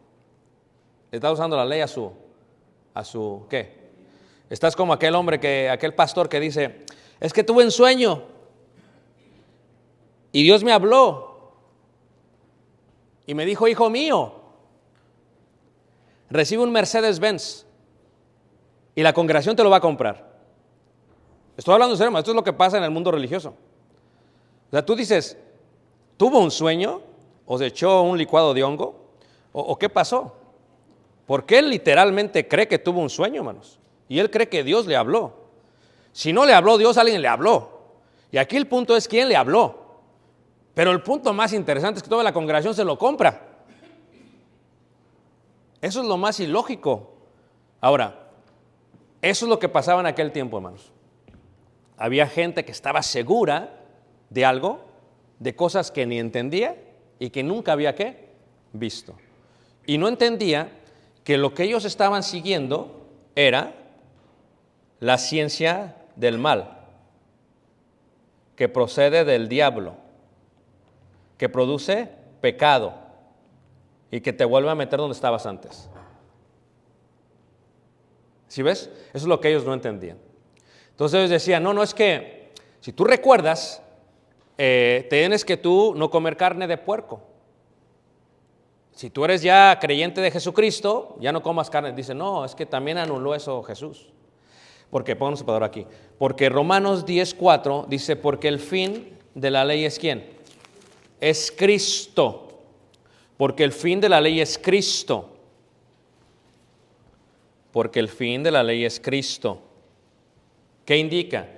Está usando la ley a su ¿qué? Estás como aquel pastor que dice, es que tuve un sueño y Dios me habló y me dijo, hijo mío, recibe un Mercedes-Benz y la congregación te lo va a comprar. Estoy hablando en serio, esto es lo que pasa en el mundo religioso. O sea, tú dices, ¿tuvo un sueño? ¿O se echó un licuado de hongo? ¿O qué pasó? Porque él literalmente cree que tuvo un sueño, hermanos. Y él cree que Dios le habló. Si no le habló Dios, alguien le habló. Y aquí el punto es quién le habló. Pero el punto más interesante es que toda la congregación se lo compra. Eso es lo más ilógico. Ahora, eso es lo que pasaba en aquel tiempo, hermanos. Había gente que estaba segura de algo, de cosas que ni entendía y que nunca había visto. Y no entendía que lo que ellos estaban siguiendo era la ciencia del mal, que procede del diablo, que produce pecado y que te vuelve a meter donde estabas antes. ¿Sí ves? Eso es lo que ellos no entendían. Entonces ellos decían, no, es que si tú recuerdas, tienes que tú no comer carne de puerco. Si tú eres ya creyente de Jesucristo, ya no comas carne. Dice, no, es que también anuló eso Jesús. Porque, pon un separador aquí. Porque Romanos 10:4 dice, porque el fin de la ley es ¿quién? Es Cristo. Porque el fin de la ley es Cristo. Porque el fin de la ley es Cristo. ¿Qué indica?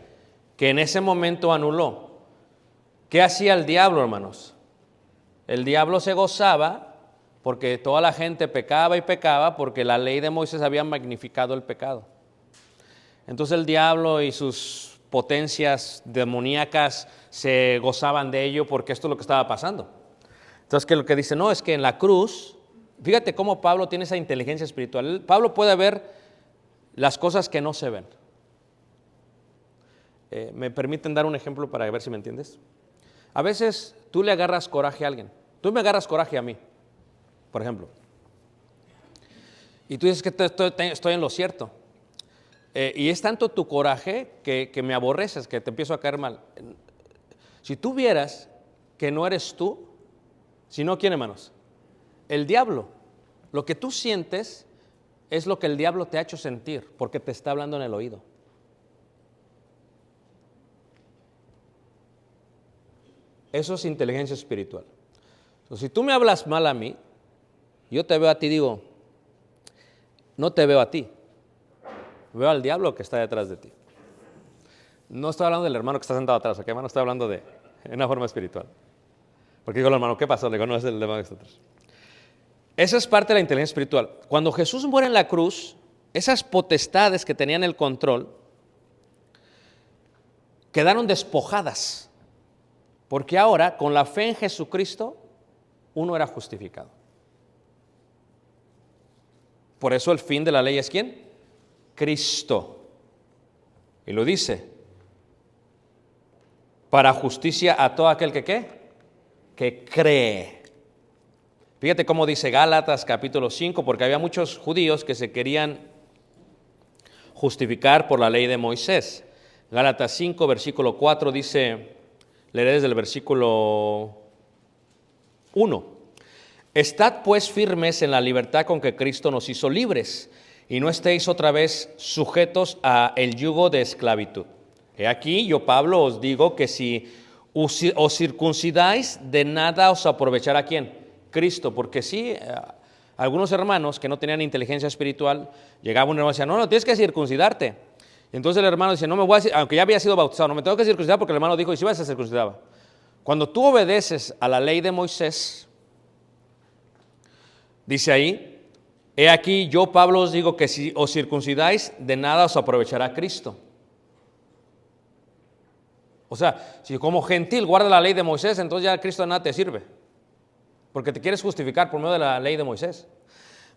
Que en ese momento anuló. ¿Qué hacía el diablo, hermanos? El diablo se gozaba porque toda la gente pecaba y pecaba porque la ley de Moisés había magnificado el pecado. Entonces el diablo y sus potencias demoníacas se gozaban de ello porque esto es lo que estaba pasando. Entonces que lo que dice, no, es que en la cruz, fíjate cómo Pablo tiene esa inteligencia espiritual. Pablo puede ver las cosas que no se ven. ¿Me permiten dar un ejemplo para ver si me entiendes? A veces tú le agarras coraje a alguien. Tú me agarras coraje a mí, por ejemplo. Y tú dices que estoy en lo cierto. y es tanto tu coraje que me aborreces, que te empiezo a caer mal. Si tú vieras que no eres tú, sino ¿quién, hermanos? El diablo. Lo que tú sientes es lo que el diablo te ha hecho sentir, porque te está hablando en el oído. Eso es inteligencia espiritual. Entonces, si tú me hablas mal a mí, yo te veo a ti y digo, no te veo a ti, veo al diablo que está detrás de ti. No estoy hablando del hermano que está sentado atrás, ¿ok, hermano? Estoy hablando de una forma espiritual. Porque digo al hermano, ¿qué pasó? Le digo, no, es el hermano que está atrás. Esa es parte de la inteligencia espiritual. Cuando Jesús muere en la cruz, esas potestades que tenían el control quedaron despojadas. Porque ahora, con la fe en Jesucristo, uno era justificado. Por eso el fin de la ley es ¿quién? Cristo. Y lo dice, para justicia a todo aquel que ¿qué? Que cree. Fíjate cómo dice Gálatas capítulo 5, porque había muchos judíos que se querían justificar por la ley de Moisés. Gálatas 5, versículo 4 dice, leeré desde el versículo 1. Estad pues firmes en la libertad con que Cristo nos hizo libres, y no estéis otra vez sujetos a el yugo de esclavitud. He aquí, yo Pablo os digo que si os circuncidáis, de nada os aprovechará ¿quién? Cristo, porque sí, algunos hermanos que no tenían inteligencia espiritual, llegaba un hermano y decía, no, tienes que circuncidarte. Y entonces el hermano dice, no me voy a, aunque ya había sido bautizado, no me tengo que circuncidar porque el hermano dijo, y si vas a circuncidar. Cuando tú obedeces a la ley de Moisés, dice ahí, he aquí, yo Pablo os digo que si os circuncidáis, de nada os aprovechará Cristo. O sea, si como gentil guarda la ley de Moisés, entonces ya Cristo de nada te sirve. Porque te quieres justificar por medio de la ley de Moisés.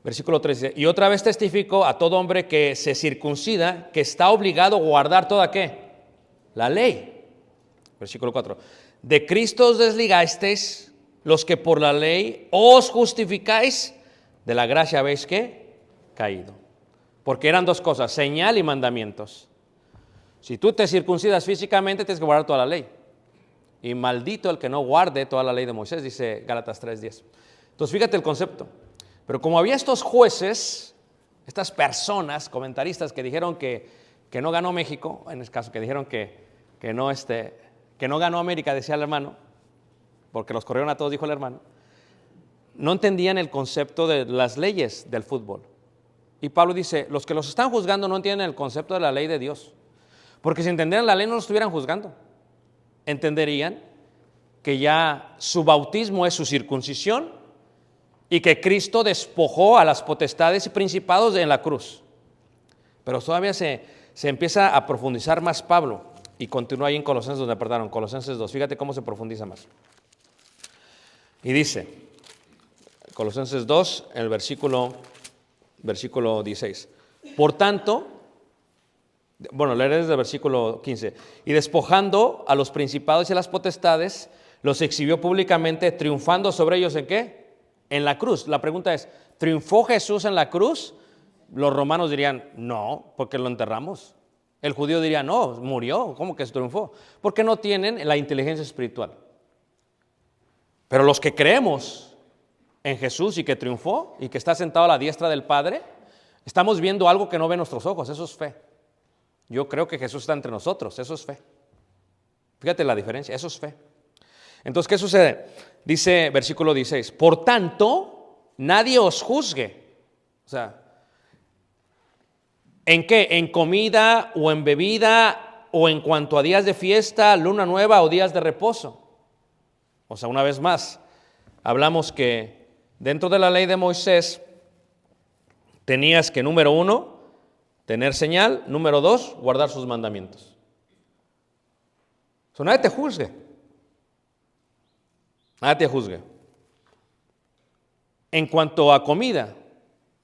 Versículo 3 dice, y otra vez testifico a todo hombre que se circuncida, que está obligado a guardar toda ¿qué? La ley. Versículo 4, de Cristo os desligasteis, los que por la ley os justificáis, de la gracia habéis ¿qué? Caído. Porque eran dos cosas, señal y mandamientos. Si tú te circuncidas físicamente, tienes que guardar toda la ley. Y maldito el que no guarde toda la ley de Moisés, dice Gálatas 3:10. Entonces fíjate el concepto. Pero como había estos jueces, estas personas, comentaristas que dijeron que no ganó México, en este caso que dijeron que no ganó América, decía el hermano, porque los corrieron a todos, dijo el hermano, no entendían el concepto de las leyes del fútbol. Y Pablo dice, los que los están juzgando no entienden el concepto de la ley de Dios. Porque si entendieran la ley no los estuvieran juzgando. Entenderían que ya su bautismo es su circuncisión y que Cristo despojó a las potestades y principados en la cruz. Pero todavía se empieza a profundizar más Pablo y continúa ahí en Colosenses donde apartaron, Colosenses 2. Fíjate cómo se profundiza más. Y dice, Colosenses 2, en el versículo 16. Por tanto, bueno, leeré desde el versículo 15. Y despojando a los principados y a las potestades, los exhibió públicamente, triunfando sobre ellos ¿en qué? En la cruz. La pregunta es, ¿triunfó Jesús en la cruz? Los romanos dirían, no, porque lo enterramos. El judío diría, no, murió, ¿cómo que triunfó? Porque no tienen la inteligencia espiritual. Pero los que creemos en Jesús y que triunfó y que está sentado a la diestra del Padre, estamos viendo algo que no ven nuestros ojos, eso es fe. Yo creo que Jesús está entre nosotros, eso es fe. Fíjate la diferencia, eso es fe. Entonces, ¿qué sucede? Dice versículo 16, por tanto, nadie os juzgue. O sea, ¿en qué? ¿En comida o en bebida o en cuanto a días de fiesta, luna nueva o días de reposo? O sea, una vez más, hablamos que dentro de la ley de Moisés tenías que, número 1, tener señal, número 2, guardar sus mandamientos. Nadie te juzgue. Nadie te juzgue. En cuanto a comida,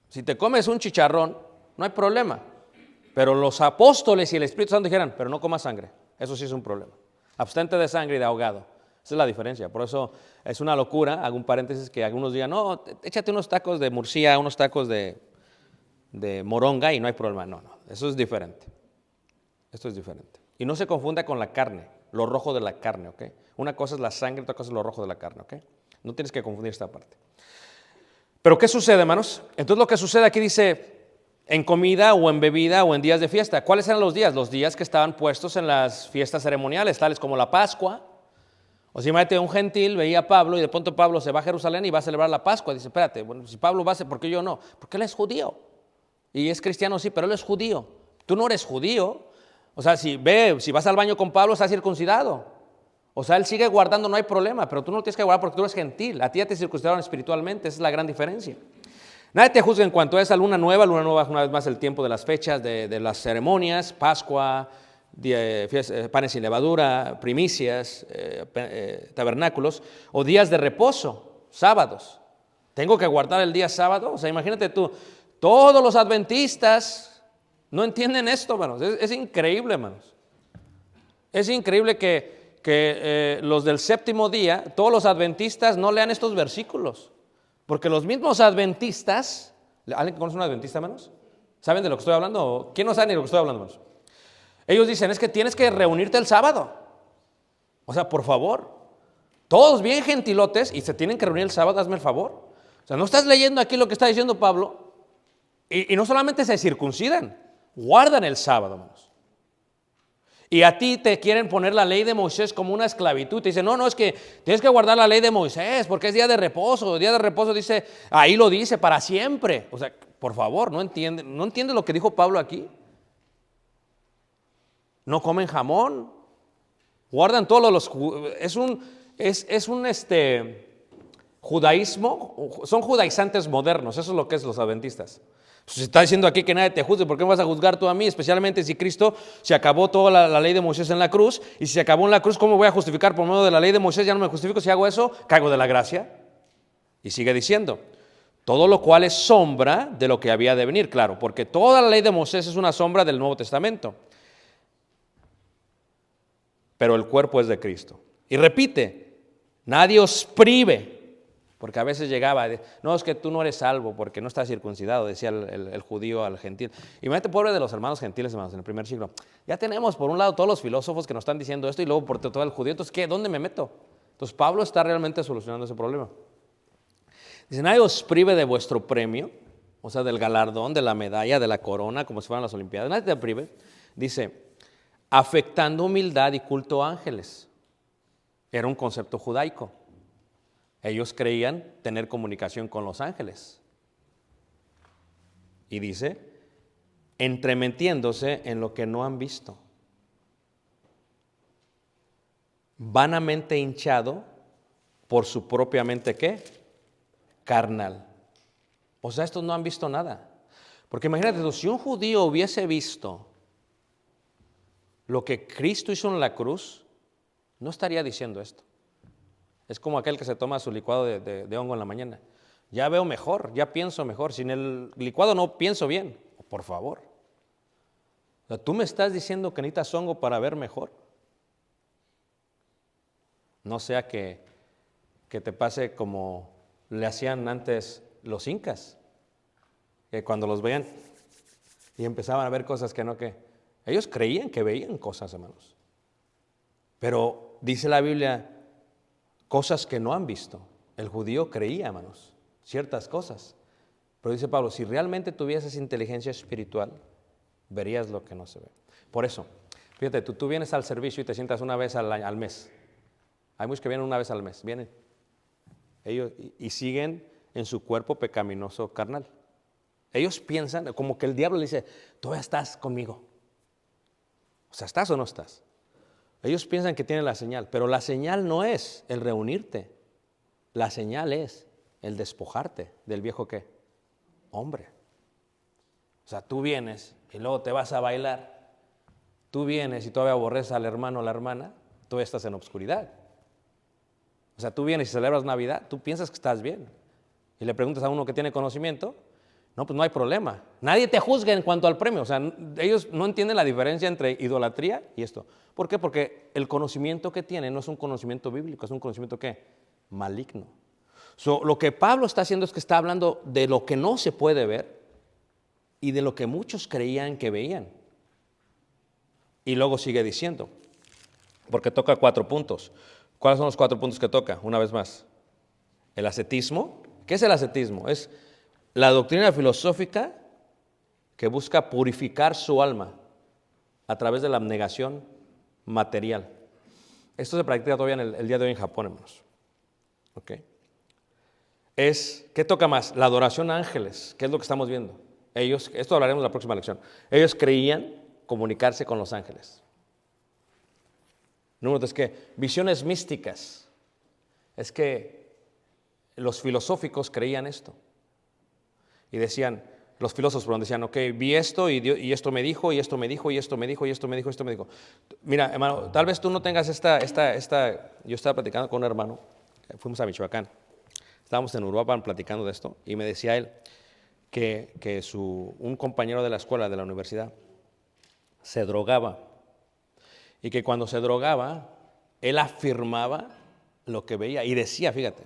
si te comes un chicharrón, no hay problema. Pero los apóstoles y el Espíritu Santo dijeran, pero no comas sangre. Eso sí es un problema. Abstente de sangre y de ahogado. Esa es la diferencia. Por eso es una locura, hago un paréntesis, que algunos digan, no, échate unos tacos de morcilla, unos tacos de de moronga y no hay problema. No, eso es diferente. Esto es diferente. Y no se confunda con la carne, lo rojo de la carne, ¿ok? Una cosa es la sangre, otra cosa es lo rojo de la carne, ¿ok? No tienes que confundir esta parte. Pero ¿qué sucede, hermanos? Entonces lo que sucede aquí dice, en comida o en bebida o en días de fiesta. ¿Cuáles eran los días? Los días que estaban puestos en las fiestas ceremoniales, tales como la Pascua. O sea, imagínate, un gentil veía a Pablo y de pronto Pablo se va a Jerusalén y va a celebrar la Pascua. Dice, espérate, bueno, si Pablo va a hacer, ¿por qué yo no? Porque él es judío. Y es cristiano, sí, pero él es judío. Tú no eres judío. O sea, si vas al baño con Pablo, está circuncidado. O sea, él sigue guardando, no hay problema, pero tú no lo tienes que guardar porque tú eres gentil. A ti ya te circuncidaron espiritualmente, esa es la gran diferencia. Nadie te juzga en cuanto a esa luna nueva es una vez más el tiempo de las fechas, de las ceremonias, Pascua, panes sin levadura, primicias, tabernáculos, o días de reposo, sábados. ¿Tengo que guardar el día sábado? O sea, imagínate tú, todos los adventistas no entienden esto, hermanos. Es increíble, hermanos. Es increíble que los del séptimo día, todos los adventistas no lean estos versículos. Porque los mismos adventistas, ¿alguien conoce un adventista, hermanos? ¿Saben de lo que estoy hablando? ¿Quién no sabe ni de lo que estoy hablando, hermanos? Ellos dicen, es que tienes que reunirte el sábado. O sea, por favor, todos bien gentilotes y se tienen que reunir el sábado, hazme el favor. O sea, no estás leyendo aquí lo que está diciendo Pablo y no solamente se circuncidan, guardan el sábado, hermanos. Y a ti te quieren poner la ley de Moisés como una esclavitud. Te dicen, no, es que tienes que guardar la ley de Moisés porque es día de reposo. Día de reposo dice, ahí lo dice, para siempre. O sea, por favor, ¿no entiende lo que dijo Pablo aquí? No comen jamón. Guardan todos los... Es un judaísmo, son judaizantes modernos. Eso es lo que es los adventistas. Se está diciendo aquí que nadie te juzgue, ¿por qué me vas a juzgar tú a mí? Especialmente si Cristo se acabó toda la ley de Moisés en la cruz, y si se acabó en la cruz, ¿cómo voy a justificar por medio de la ley de Moisés? Ya no me justifico, si hago eso, caigo de la gracia. Y sigue diciendo, todo lo cual es sombra de lo que había de venir, claro, porque toda la ley de Moisés es una sombra del Nuevo Testamento. Pero el cuerpo es de Cristo. Y repite, nadie os prive. Porque a veces llegaba, no, es que tú no eres salvo porque no estás circuncidado, decía el judío al gentil. Imagínate, pobre de los hermanos gentiles, hermanos, en el primer siglo. Ya tenemos por un lado todos los filósofos que nos están diciendo esto y luego por todo el judío. Entonces, ¿qué? ¿Dónde me meto? Entonces, Pablo está realmente solucionando ese problema. Dice, nadie os prive de vuestro premio, o sea, del galardón, de la medalla, de la corona, como si fueran las Olimpiadas. Nadie te prive. Dice, afectando humildad y culto a ángeles. Era un concepto judaico. Ellos creían tener comunicación con los ángeles. Y dice, entremetiéndose en lo que no han visto. Vanamente hinchado por su propia mente, ¿qué? Carnal. O sea, estos no han visto nada. Porque imagínate tú, si un judío hubiese visto lo que Cristo hizo en la cruz, no estaría diciendo esto. Es como aquel que se toma su licuado de hongo en la mañana. Ya veo mejor, ya pienso mejor. Sin el licuado no pienso bien. Por favor. O sea, ¿tú me estás diciendo que necesitas hongo para ver mejor? No sea que te pase como le hacían antes los incas. Que cuando los veían y empezaban a ver cosas que no que... Ellos creían que veían cosas, hermanos. Pero dice la Biblia... cosas que no han visto. El judío creía, hermanos, ciertas cosas. Pero dice Pablo, si realmente tuvieses inteligencia espiritual, verías lo que no se ve. Por eso, fíjate, tú vienes al servicio y te sientas una vez al mes. Hay muchos que vienen una vez al mes, vienen. Ellos y siguen en su cuerpo pecaminoso carnal. Ellos piensan, como que el diablo le dice, tú ya estás conmigo. O sea, ¿estás o no estás? Ellos piensan que tienen la señal, pero la señal no es el reunirte. La señal es el despojarte del viejo ¿qué? Hombre. O sea, tú vienes y luego te vas a bailar. Tú vienes y todavía aborreces al hermano o la hermana, tú estás en obscuridad. O sea, tú vienes y celebras Navidad, tú piensas que estás bien. Y le preguntas a uno que tiene conocimiento, no, pues no hay problema. Nadie te juzga en cuanto al premio. O sea, ellos no entienden la diferencia entre idolatría y esto. ¿Por qué? Porque el conocimiento que tienen no es un conocimiento bíblico, es un conocimiento ¿qué? Maligno. Lo que Pablo está haciendo es que está hablando de lo que no se puede ver y de lo que muchos creían que veían. Y luego sigue diciendo, porque toca 4 puntos. ¿Cuáles son los 4 puntos que toca? Una vez más. El ascetismo. ¿Qué es el ascetismo? Es la doctrina filosófica que busca purificar su alma a través de la abnegación material. Esto se practica todavía el día de hoy en Japón, hermanos. ¿Ok? ¿Qué toca más? La adoración a ángeles, ¿qué es lo que estamos viendo? Esto hablaremos en la próxima lección. Ellos creían comunicarse con los ángeles. Número 3, ¿qué? Visiones místicas. Es que los filosóficos creían esto. Y decían, los filósofos decían, ok, vi esto y esto me dijo, y esto me dijo, y esto me dijo, y esto me dijo, y esto me dijo. Mira, hermano, tal vez tú no tengas yo estaba platicando con un hermano, fuimos a Michoacán, estábamos en Uruapan platicando de esto, y me decía él que un compañero de la escuela, de la universidad, se drogaba, y que cuando se drogaba, él afirmaba lo que veía, y decía, fíjate,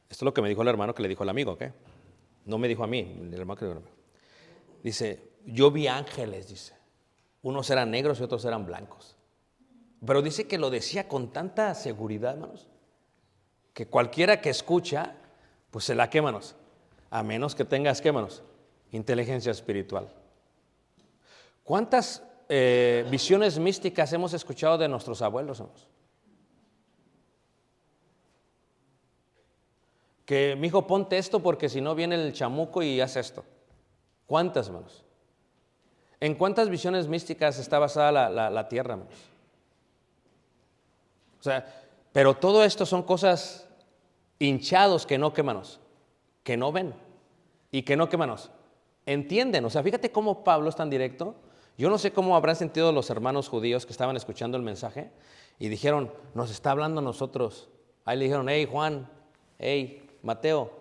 esto es lo que me dijo el hermano que le dijo al amigo, ¿ok? No me dijo a mí, el hermano que le dijo a mí. Dice, yo vi ángeles, dice. Unos eran negros y otros eran blancos. Pero dice que lo decía con tanta seguridad, hermanos, que cualquiera que escucha, pues se la quema, hermanos. A menos que tengas, ¿qué, hermanos? Inteligencia espiritual. ¿Cuántas visiones místicas hemos escuchado de nuestros abuelos, hermanos? Que, mijo, ponte esto porque si no viene el chamuco y hace esto. ¿Cuántas, hermanos? ¿En cuántas visiones místicas está basada la tierra, hermanos? O sea, pero todo esto son cosas hinchados que no, ¿qué, hermanos? Que no ven y que no, ¿qué, hermanos? Entienden. O sea, fíjate cómo Pablo es tan directo. Yo no sé cómo habrán sentido los hermanos judíos que estaban escuchando el mensaje y dijeron, nos está hablando a nosotros. Ahí le dijeron, hey, Juan, hey, Mateo,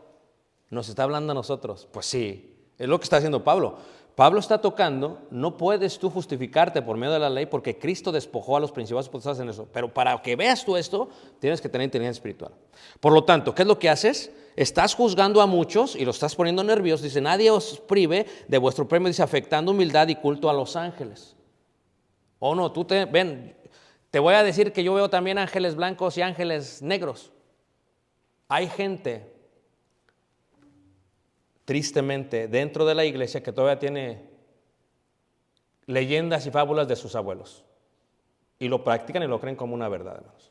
nos está hablando a nosotros. Pues sí, es lo que está haciendo Pablo. Pablo está tocando, no puedes tú justificarte por medio de la ley porque Cristo despojó a los principados y potestades en eso. Pero para que veas tú esto, tienes que tener inteligencia espiritual. Por lo tanto, ¿qué es lo que haces? Estás juzgando a muchos y los estás poniendo nerviosos. Dice, nadie os prive de vuestro premio, dice, afectando humildad y culto a los ángeles. O no, te voy a decir que yo veo también ángeles blancos y ángeles negros. Hay gente, tristemente, dentro de la iglesia que todavía tiene leyendas y fábulas de sus abuelos. Y lo practican y lo creen como una verdad, hermanos.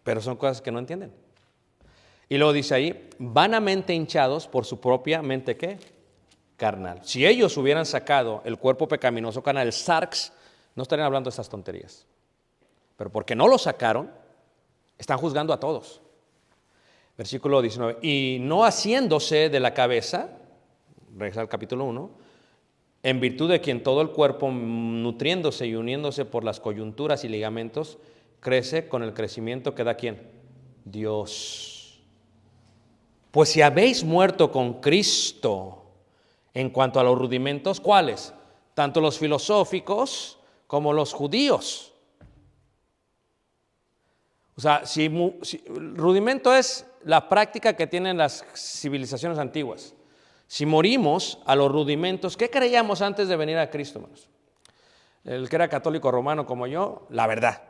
Pero son cosas que no entienden. Y luego dice ahí, vanamente hinchados por su propia mente, ¿qué? Carnal. Si ellos hubieran sacado el cuerpo pecaminoso carnal, el sarx, no estarían hablando de estas tonterías. Pero porque no lo sacaron, están juzgando a todos. Versículo 19. Y no haciéndose de la cabeza, regresa al capítulo 1, en virtud de quien todo el cuerpo, nutriéndose y uniéndose por las coyunturas y ligamentos, crece con el crecimiento que da ¿quién? Dios. Pues si habéis muerto con Cristo en cuanto a los rudimentos, ¿cuáles? Tanto los filosóficos como los judíos. O sea, rudimento es la práctica que tienen las civilizaciones antiguas. Si morimos a los rudimentos, ¿qué creíamos antes de venir a Cristo, hermanos? El que era católico romano como yo, la verdad.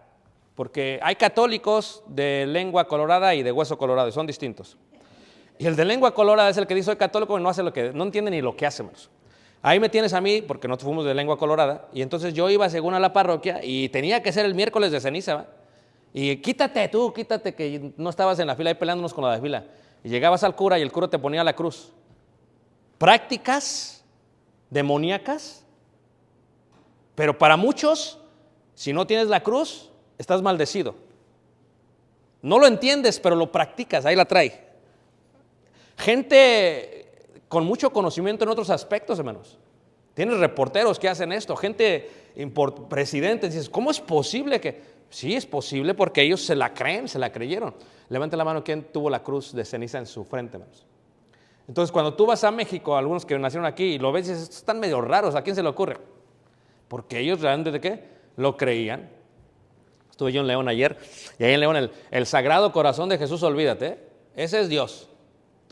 Porque hay católicos de lengua colorada y de hueso colorado, y son distintos. Y el de lengua colorada es el que dice soy católico y no hace no entiende ni lo que hace, hermanos. Ahí me tienes a mí, porque nosotros fuimos de lengua colorada, y entonces yo iba según a la parroquia y tenía que ser el miércoles de ceniza, ¿va? Y quítate que no estabas en la fila ahí peleándonos con la de fila. Y llegabas al cura y el cura te ponía la cruz. Prácticas demoníacas, pero para muchos, si no tienes la cruz, estás maldecido. No lo entiendes, pero lo practicas, ahí la trae. Gente con mucho conocimiento en otros aspectos, hermanos. Tienes reporteros que hacen esto, gente, presidentes, dices, ¿cómo es posible que...? Sí, es posible porque ellos se la creen, se la creyeron. Levante la mano quien tuvo la cruz de ceniza en su frente, hermanos. Entonces, cuando tú vas a México, algunos que nacieron aquí, y lo ves y dices, estos están medio raros, ¿a quién se le ocurre? Porque ellos realmente, ¿de qué? Lo creían. Estuve yo en León ayer, y ahí en León el Sagrado Corazón de Jesús, olvídate, ese es Dios.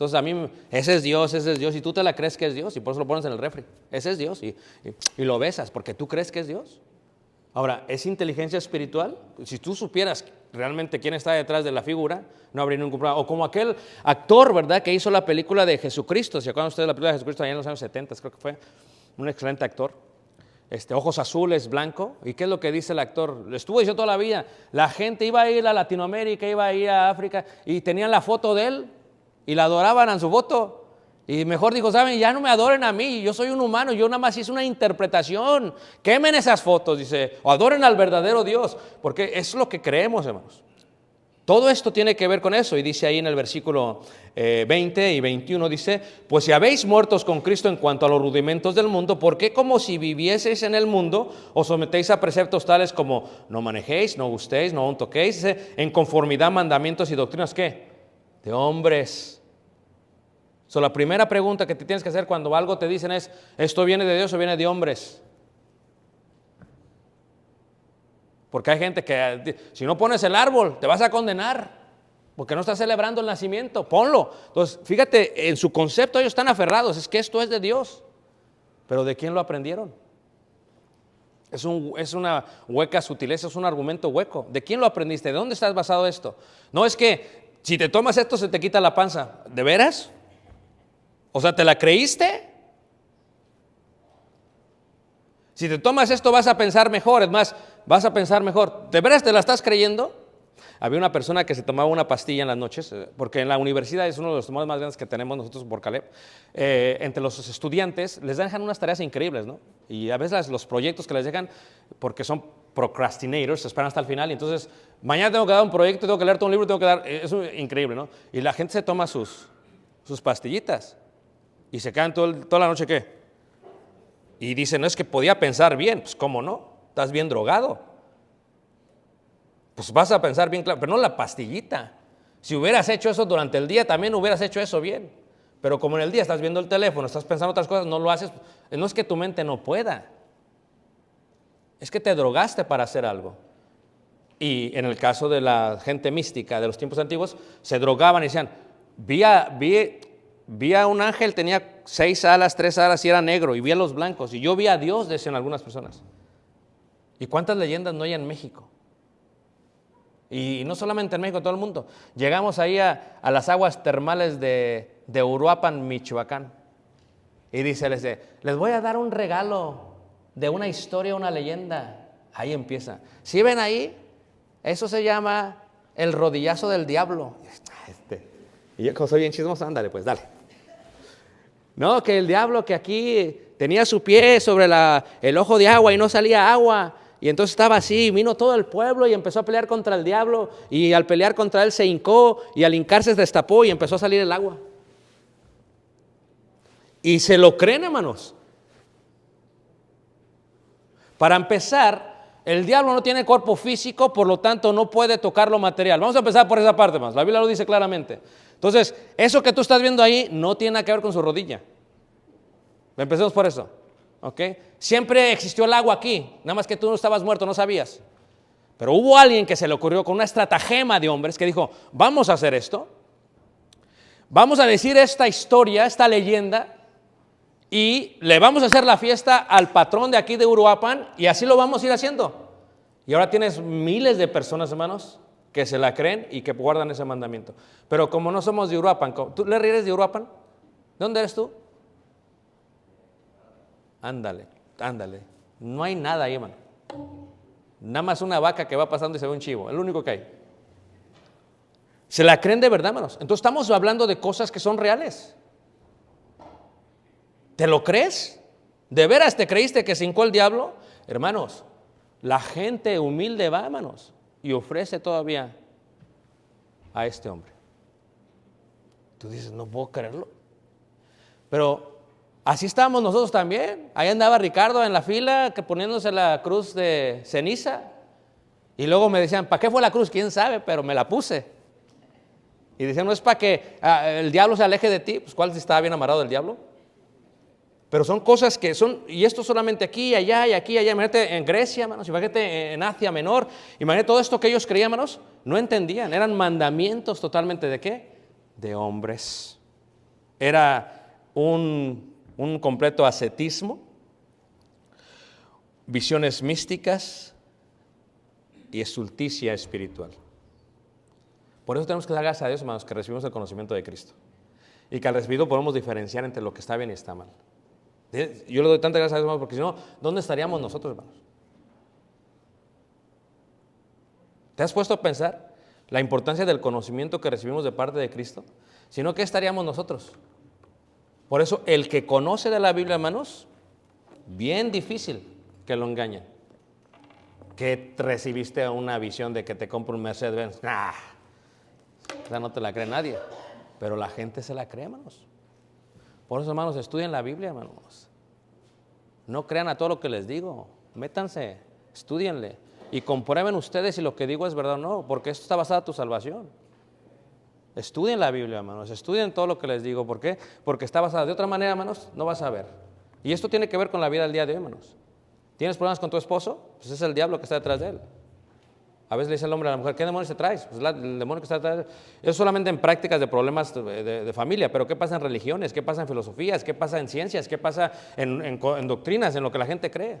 Entonces a mí, ese es Dios, y tú te la crees que es Dios, y por eso lo pones en el refri. Ese es Dios, y lo besas, porque tú crees que es Dios. Ahora, ¿es inteligencia espiritual? Si tú supieras realmente quién está detrás de la figura, no habría ningún problema. O como aquel actor, ¿verdad?, que hizo la película de Jesucristo. ¿Se acuerdan ustedes de la película de Jesucristo allá en los años 70? Creo que fue un excelente actor. Ojos azules, blanco. ¿Y qué es lo que dice el actor? Lo estuvo diciendo toda la vida. La gente iba a ir a Latinoamérica, iba a ir a África, y tenían la foto de él, y la adoraban en su foto. Y mejor dijo, ¿saben? Ya no me adoren a mí, yo soy un humano, yo nada más hice una interpretación. Quemen esas fotos, dice, o adoren al verdadero Dios, porque es lo que creemos, hermanos. Todo esto tiene que ver con eso, y dice ahí en el versículo 20 y 21, dice, pues si habéis muertos con Cristo en cuanto a los rudimentos del mundo, ¿por qué como si vivieseis en el mundo os sometéis a preceptos tales como no manejéis, no gustéis, no toquéis, dice, en conformidad a mandamientos y doctrinas, ¿qué? De hombres. La primera pregunta que te tienes que hacer cuando algo te dicen es, ¿esto viene de Dios o viene de hombres? Porque hay gente que, si no pones el árbol, te vas a condenar, porque no estás celebrando el nacimiento, ponlo. Entonces, fíjate, en su concepto ellos están aferrados, es que esto es de Dios. Pero ¿de quién lo aprendieron? Es una hueca sutileza, es un argumento hueco. ¿De quién lo aprendiste? ¿De dónde estás basado esto? No es que si te tomas esto se te quita la panza. ¿De veras? O sea, ¿te la creíste? Si te tomas esto vas a pensar mejor, es más, vas a pensar mejor. ¿De veras te la estás creyendo? Había una persona que se tomaba una pastilla en las noches, porque en la universidad es uno de los temores más grandes que tenemos nosotros por Caleb. Entre los estudiantes les dejan unas tareas increíbles, ¿no? Y a veces los proyectos que les dejan, porque son procrastinators, se esperan hasta el final, y entonces, mañana tengo que dar un proyecto, tengo que leer todo un libro, tengo que dar, es increíble, ¿no? Y la gente se toma sus pastillitas. Y se quedan toda la noche, ¿qué? Y dicen, no, es que podía pensar bien. Pues, ¿cómo no? Estás bien drogado. Pues vas a pensar bien claro, pero no la pastillita. Si hubieras hecho eso durante el día, también hubieras hecho eso bien. Pero como en el día estás viendo el teléfono, estás pensando otras cosas, no lo haces. No es que tu mente no pueda. Es que te drogaste para hacer algo. Y en el caso de la gente mística de los tiempos antiguos, se drogaban y decían, vi a un ángel, tenía 6 alas, 3 alas y era negro, y vi a los blancos, y yo vi a Dios, decían algunas personas. ¿Y cuántas leyendas no hay en México? Y no solamente en México, en todo el mundo. Llegamos ahí a las aguas termales de Uruapan, Michoacán, y dice, les voy a dar un regalo de una historia, una leyenda. Ahí empieza. ¿Sí ven ahí? Eso se el rodillazo del diablo. Y yo como soy bien chismoso, ándale, pues dale. No, que el diablo que aquí tenía su pie sobre el ojo de agua y no salía agua. Y entonces estaba así, vino todo el pueblo y empezó a pelear contra el diablo. Y al pelear contra él se hincó y al hincarse se destapó y empezó a salir el agua. Y se lo creen, hermanos. Para empezar, el diablo no tiene cuerpo físico, por lo tanto no puede tocar lo material. Vamos a empezar por esa parte más. La Biblia lo dice claramente. Entonces, eso que tú estás viendo ahí no tiene nada que ver con su rodilla. Empecemos por eso. ¿Ok? Siempre existió el agua aquí, nada más que tú no estabas muerto, no sabías. Pero hubo alguien que se le ocurrió con una estratagema de hombres que dijo, vamos a hacer esto. Vamos a decir esta historia, esta leyenda, y le vamos a hacer la fiesta al patrón de aquí de Uruapan, y así lo vamos a ir haciendo. Y ahora tienes miles de personas, hermanos, que se la creen y que guardan ese mandamiento. Pero como no somos de Uruapan, ¿tú le eres de Uruapan? ¿De dónde eres tú? Ándale. No hay nada ahí, hermano. Nada más una vaca que va pasando y se ve un chivo. Es lo único que hay. ¿Se la creen de verdad, hermanos? Entonces estamos hablando de cosas que son reales. ¿Te lo crees? ¿De veras te creíste que se hincó el diablo? Hermanos, la gente humilde va, hermanos, y ofrece todavía a este hombre. Tú dices, no puedo creerlo. Pero así estábamos nosotros también. Ahí andaba Ricardo en la fila poniéndose la cruz de ceniza. Y luego me decían, ¿para qué fue la cruz? ¿Quién sabe? Pero me la puse. Y decían, no es para que el diablo se aleje de ti. Pues ¿cuál si estaba bien amarrado del diablo? Pero son cosas que son, y esto solamente aquí, allá y aquí, allá. Imagínate en Grecia, hermanos, imagínate en Asia Menor. Imagínate todo esto que ellos creían, hermanos, no entendían. Eran mandamientos totalmente ¿de qué? De hombres. era un completo ascetismo, visiones místicas y estulticia espiritual. Por eso tenemos que dar gracias a Dios, hermanos, que recibimos el conocimiento de Cristo. Y que al recibirlo podemos diferenciar entre lo que está bien y está mal. Yo le doy tantas gracias a Dios, hermanos, porque si no, ¿dónde estaríamos nosotros, hermanos? ¿Te has puesto a pensar la importancia del conocimiento que recibimos de parte de Cristo? Si no, ¿qué estaríamos nosotros? Por eso, el que conoce de la Biblia, hermanos, bien difícil que lo engañen. Que recibiste una visión de que te compra un Mercedes-Benz. Nah, esa no te la cree nadie. Pero la gente se la cree, hermanos. Por eso, hermanos, estudien la Biblia, hermanos. No crean a todo lo que les digo. Métanse, estudienle. Y comprueben ustedes si lo que digo es verdad o no, porque esto está basado en tu salvación. Estudien la Biblia, hermanos. Estudien todo lo que les digo. ¿Por qué? Porque está basado. De otra manera, hermanos, no vas a ver. Y esto tiene que ver con la vida del día de hoy, hermanos. ¿Tienes problemas con tu esposo? Pues es el diablo que está detrás de él. A veces le dice el hombre a la mujer, ¿qué demonios te traes? Pues el demonio que está detrás de él. Eso solamente en prácticas de problemas de familia, pero ¿qué pasa en religiones? ¿Qué pasa en filosofías? ¿Qué pasa en ciencias? ¿Qué pasa en doctrinas? En lo que la gente cree.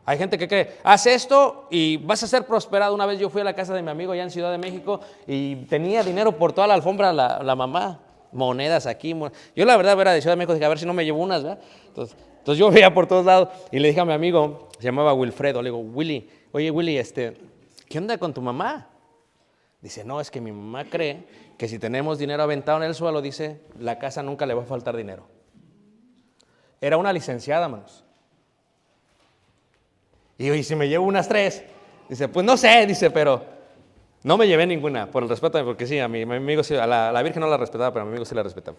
Hay gente que cree, haz esto y vas a ser prosperado. Una vez yo fui a la casa de mi amigo allá en Ciudad de México y tenía dinero por toda la alfombra la mamá, monedas aquí. Yo la verdad era de Ciudad de México, dije, a ver si no me llevo unas, ¿verdad? Entonces yo veía por todos lados y le dije a mi amigo, se llamaba Wilfredo, le digo, Willy, oye Willy, ¿qué onda con tu mamá? Dice, no, es que mi mamá cree que si tenemos dinero aventado en el suelo, dice, la casa nunca le va a faltar dinero. Era una licenciada, manos. Y yo, ¿y si me llevo unas 3? Dice, pues no sé, dice, pero no me llevé ninguna, por el respeto, porque sí, a mi amigo sí, a la Virgen no la respetaba, pero a mi amigo sí la respetaba.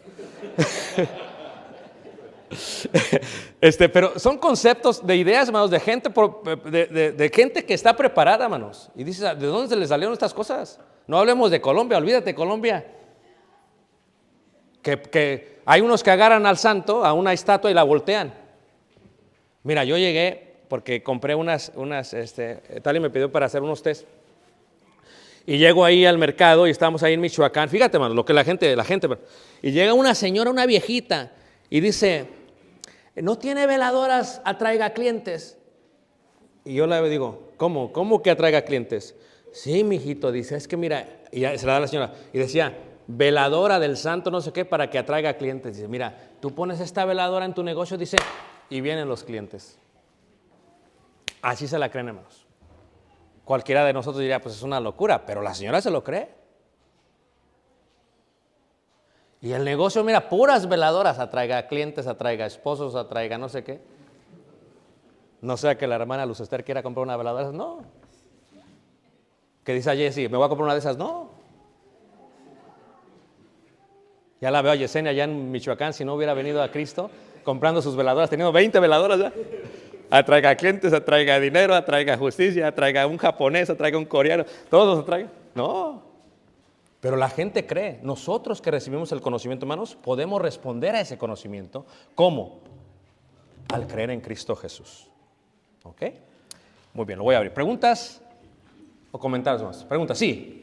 Pero son conceptos de ideas, hermanos, de gente, de gente que está preparada, hermanos. Y dices, ¿de dónde se les salieron estas cosas? No hablemos de Colombia, olvídate de Colombia. Que hay unos que agarran al santo, a una estatua y la voltean. Mira, yo llegué porque compré Tali me pidió para hacer unos test. Y llego ahí al mercado y estamos ahí en Michoacán. Fíjate, hermano, lo que la gente. Y llega una señora, una viejita, y dice, ¿no tiene veladoras, atraiga clientes? Y yo le digo, ¿cómo que atraiga clientes? Sí, mijito, dice, es que mira, y ya se la da a la señora. Y decía, veladora del santo no sé qué para que atraiga clientes. Dice, mira, tú pones esta veladora en tu negocio, dice, y vienen los clientes. Así se la creen, hermanos. Cualquiera de nosotros diría, pues es una locura, pero la señora se lo cree. Y el negocio, mira, puras veladoras, atraiga clientes, atraiga esposos, atraiga no sé qué. No sea que la hermana Luz Ester quiera comprar una veladora, no. Que dice a Jessie, ¿me voy a comprar una de esas? No. Ya la veo a Yesenia allá en Michoacán, si no hubiera venido a Cristo, comprando sus veladoras, teniendo 20 veladoras ya. Atraiga clientes, atraiga dinero, atraiga justicia, atraiga un japonés, atraiga un coreano, todos atraigan. No, pero la gente cree. Nosotros que recibimos el conocimiento, hermanos, podemos responder a ese conocimiento. ¿Cómo? Al creer en Cristo Jesús. ¿Ok? Muy bien, lo voy a abrir. ¿Preguntas o comentarios más? ¿Preguntas? Sí.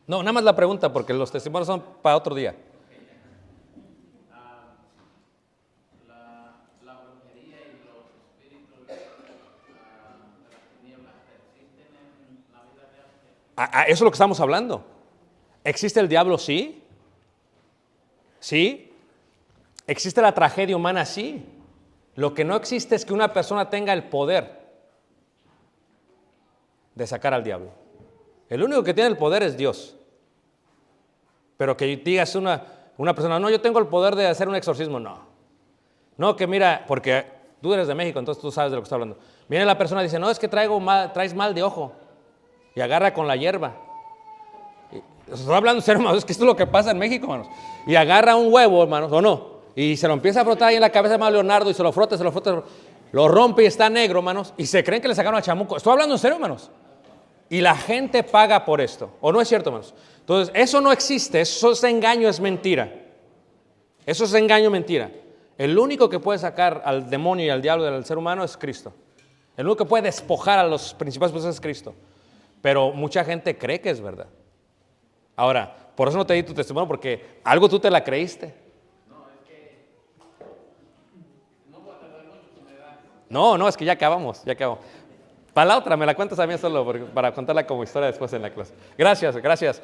No, nada más la pregunta, porque los testimonios son para otro día. La brujería y los espíritus de las tinieblas existen en la vida real. Eso es lo que estamos hablando. ¿Existe el diablo? Sí. Sí. ¿Existe la tragedia humana? Sí. Lo que no existe es que una persona tenga el poder de sacar al diablo. El único que tiene el poder es Dios. Pero que digas una persona, no, yo tengo el poder de hacer un exorcismo, no. No, que mira, porque tú eres de México, entonces tú sabes de lo que estoy hablando. Viene la persona y dice, no, es que traes mal de ojo. Y agarra con la hierba. Estoy hablando en serio, hermanos, es que esto es lo que pasa en México, hermanos. Y agarra un huevo, hermanos, o no. Y se lo empieza a frotar ahí en la cabeza de hermano Leonardo y se lo frota. Lo rompe y está negro, hermanos. Y se creen que le sacaron a chamuco. Estoy hablando en serio, hermanos. Y la gente paga por esto. ¿O no es cierto, hermanos? Entonces, eso no existe. Eso es engaño, es mentira. Eso es engaño, mentira. El único que puede sacar al demonio y al diablo del ser humano es Cristo. El único que puede despojar a los principales apóstoles es Cristo. Pero mucha gente cree que es verdad. Ahora, por eso no te di tu testimonio, porque algo tú te la creíste. No, es que ya acabamos. Para la otra, me la cuentas a mí solo para contarla como historia después en la clase. Gracias,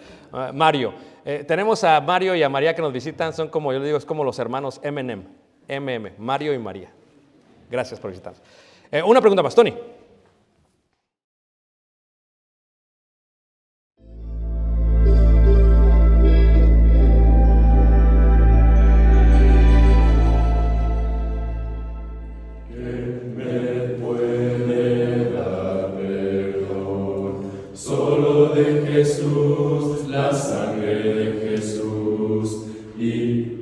Mario. Tenemos a Mario y a María que nos visitan, son como yo le digo, es como los hermanos MM, Mario y María. Gracias por visitarnos. Una pregunta más, Tony. Solo de Jesús, la sangre de Jesús y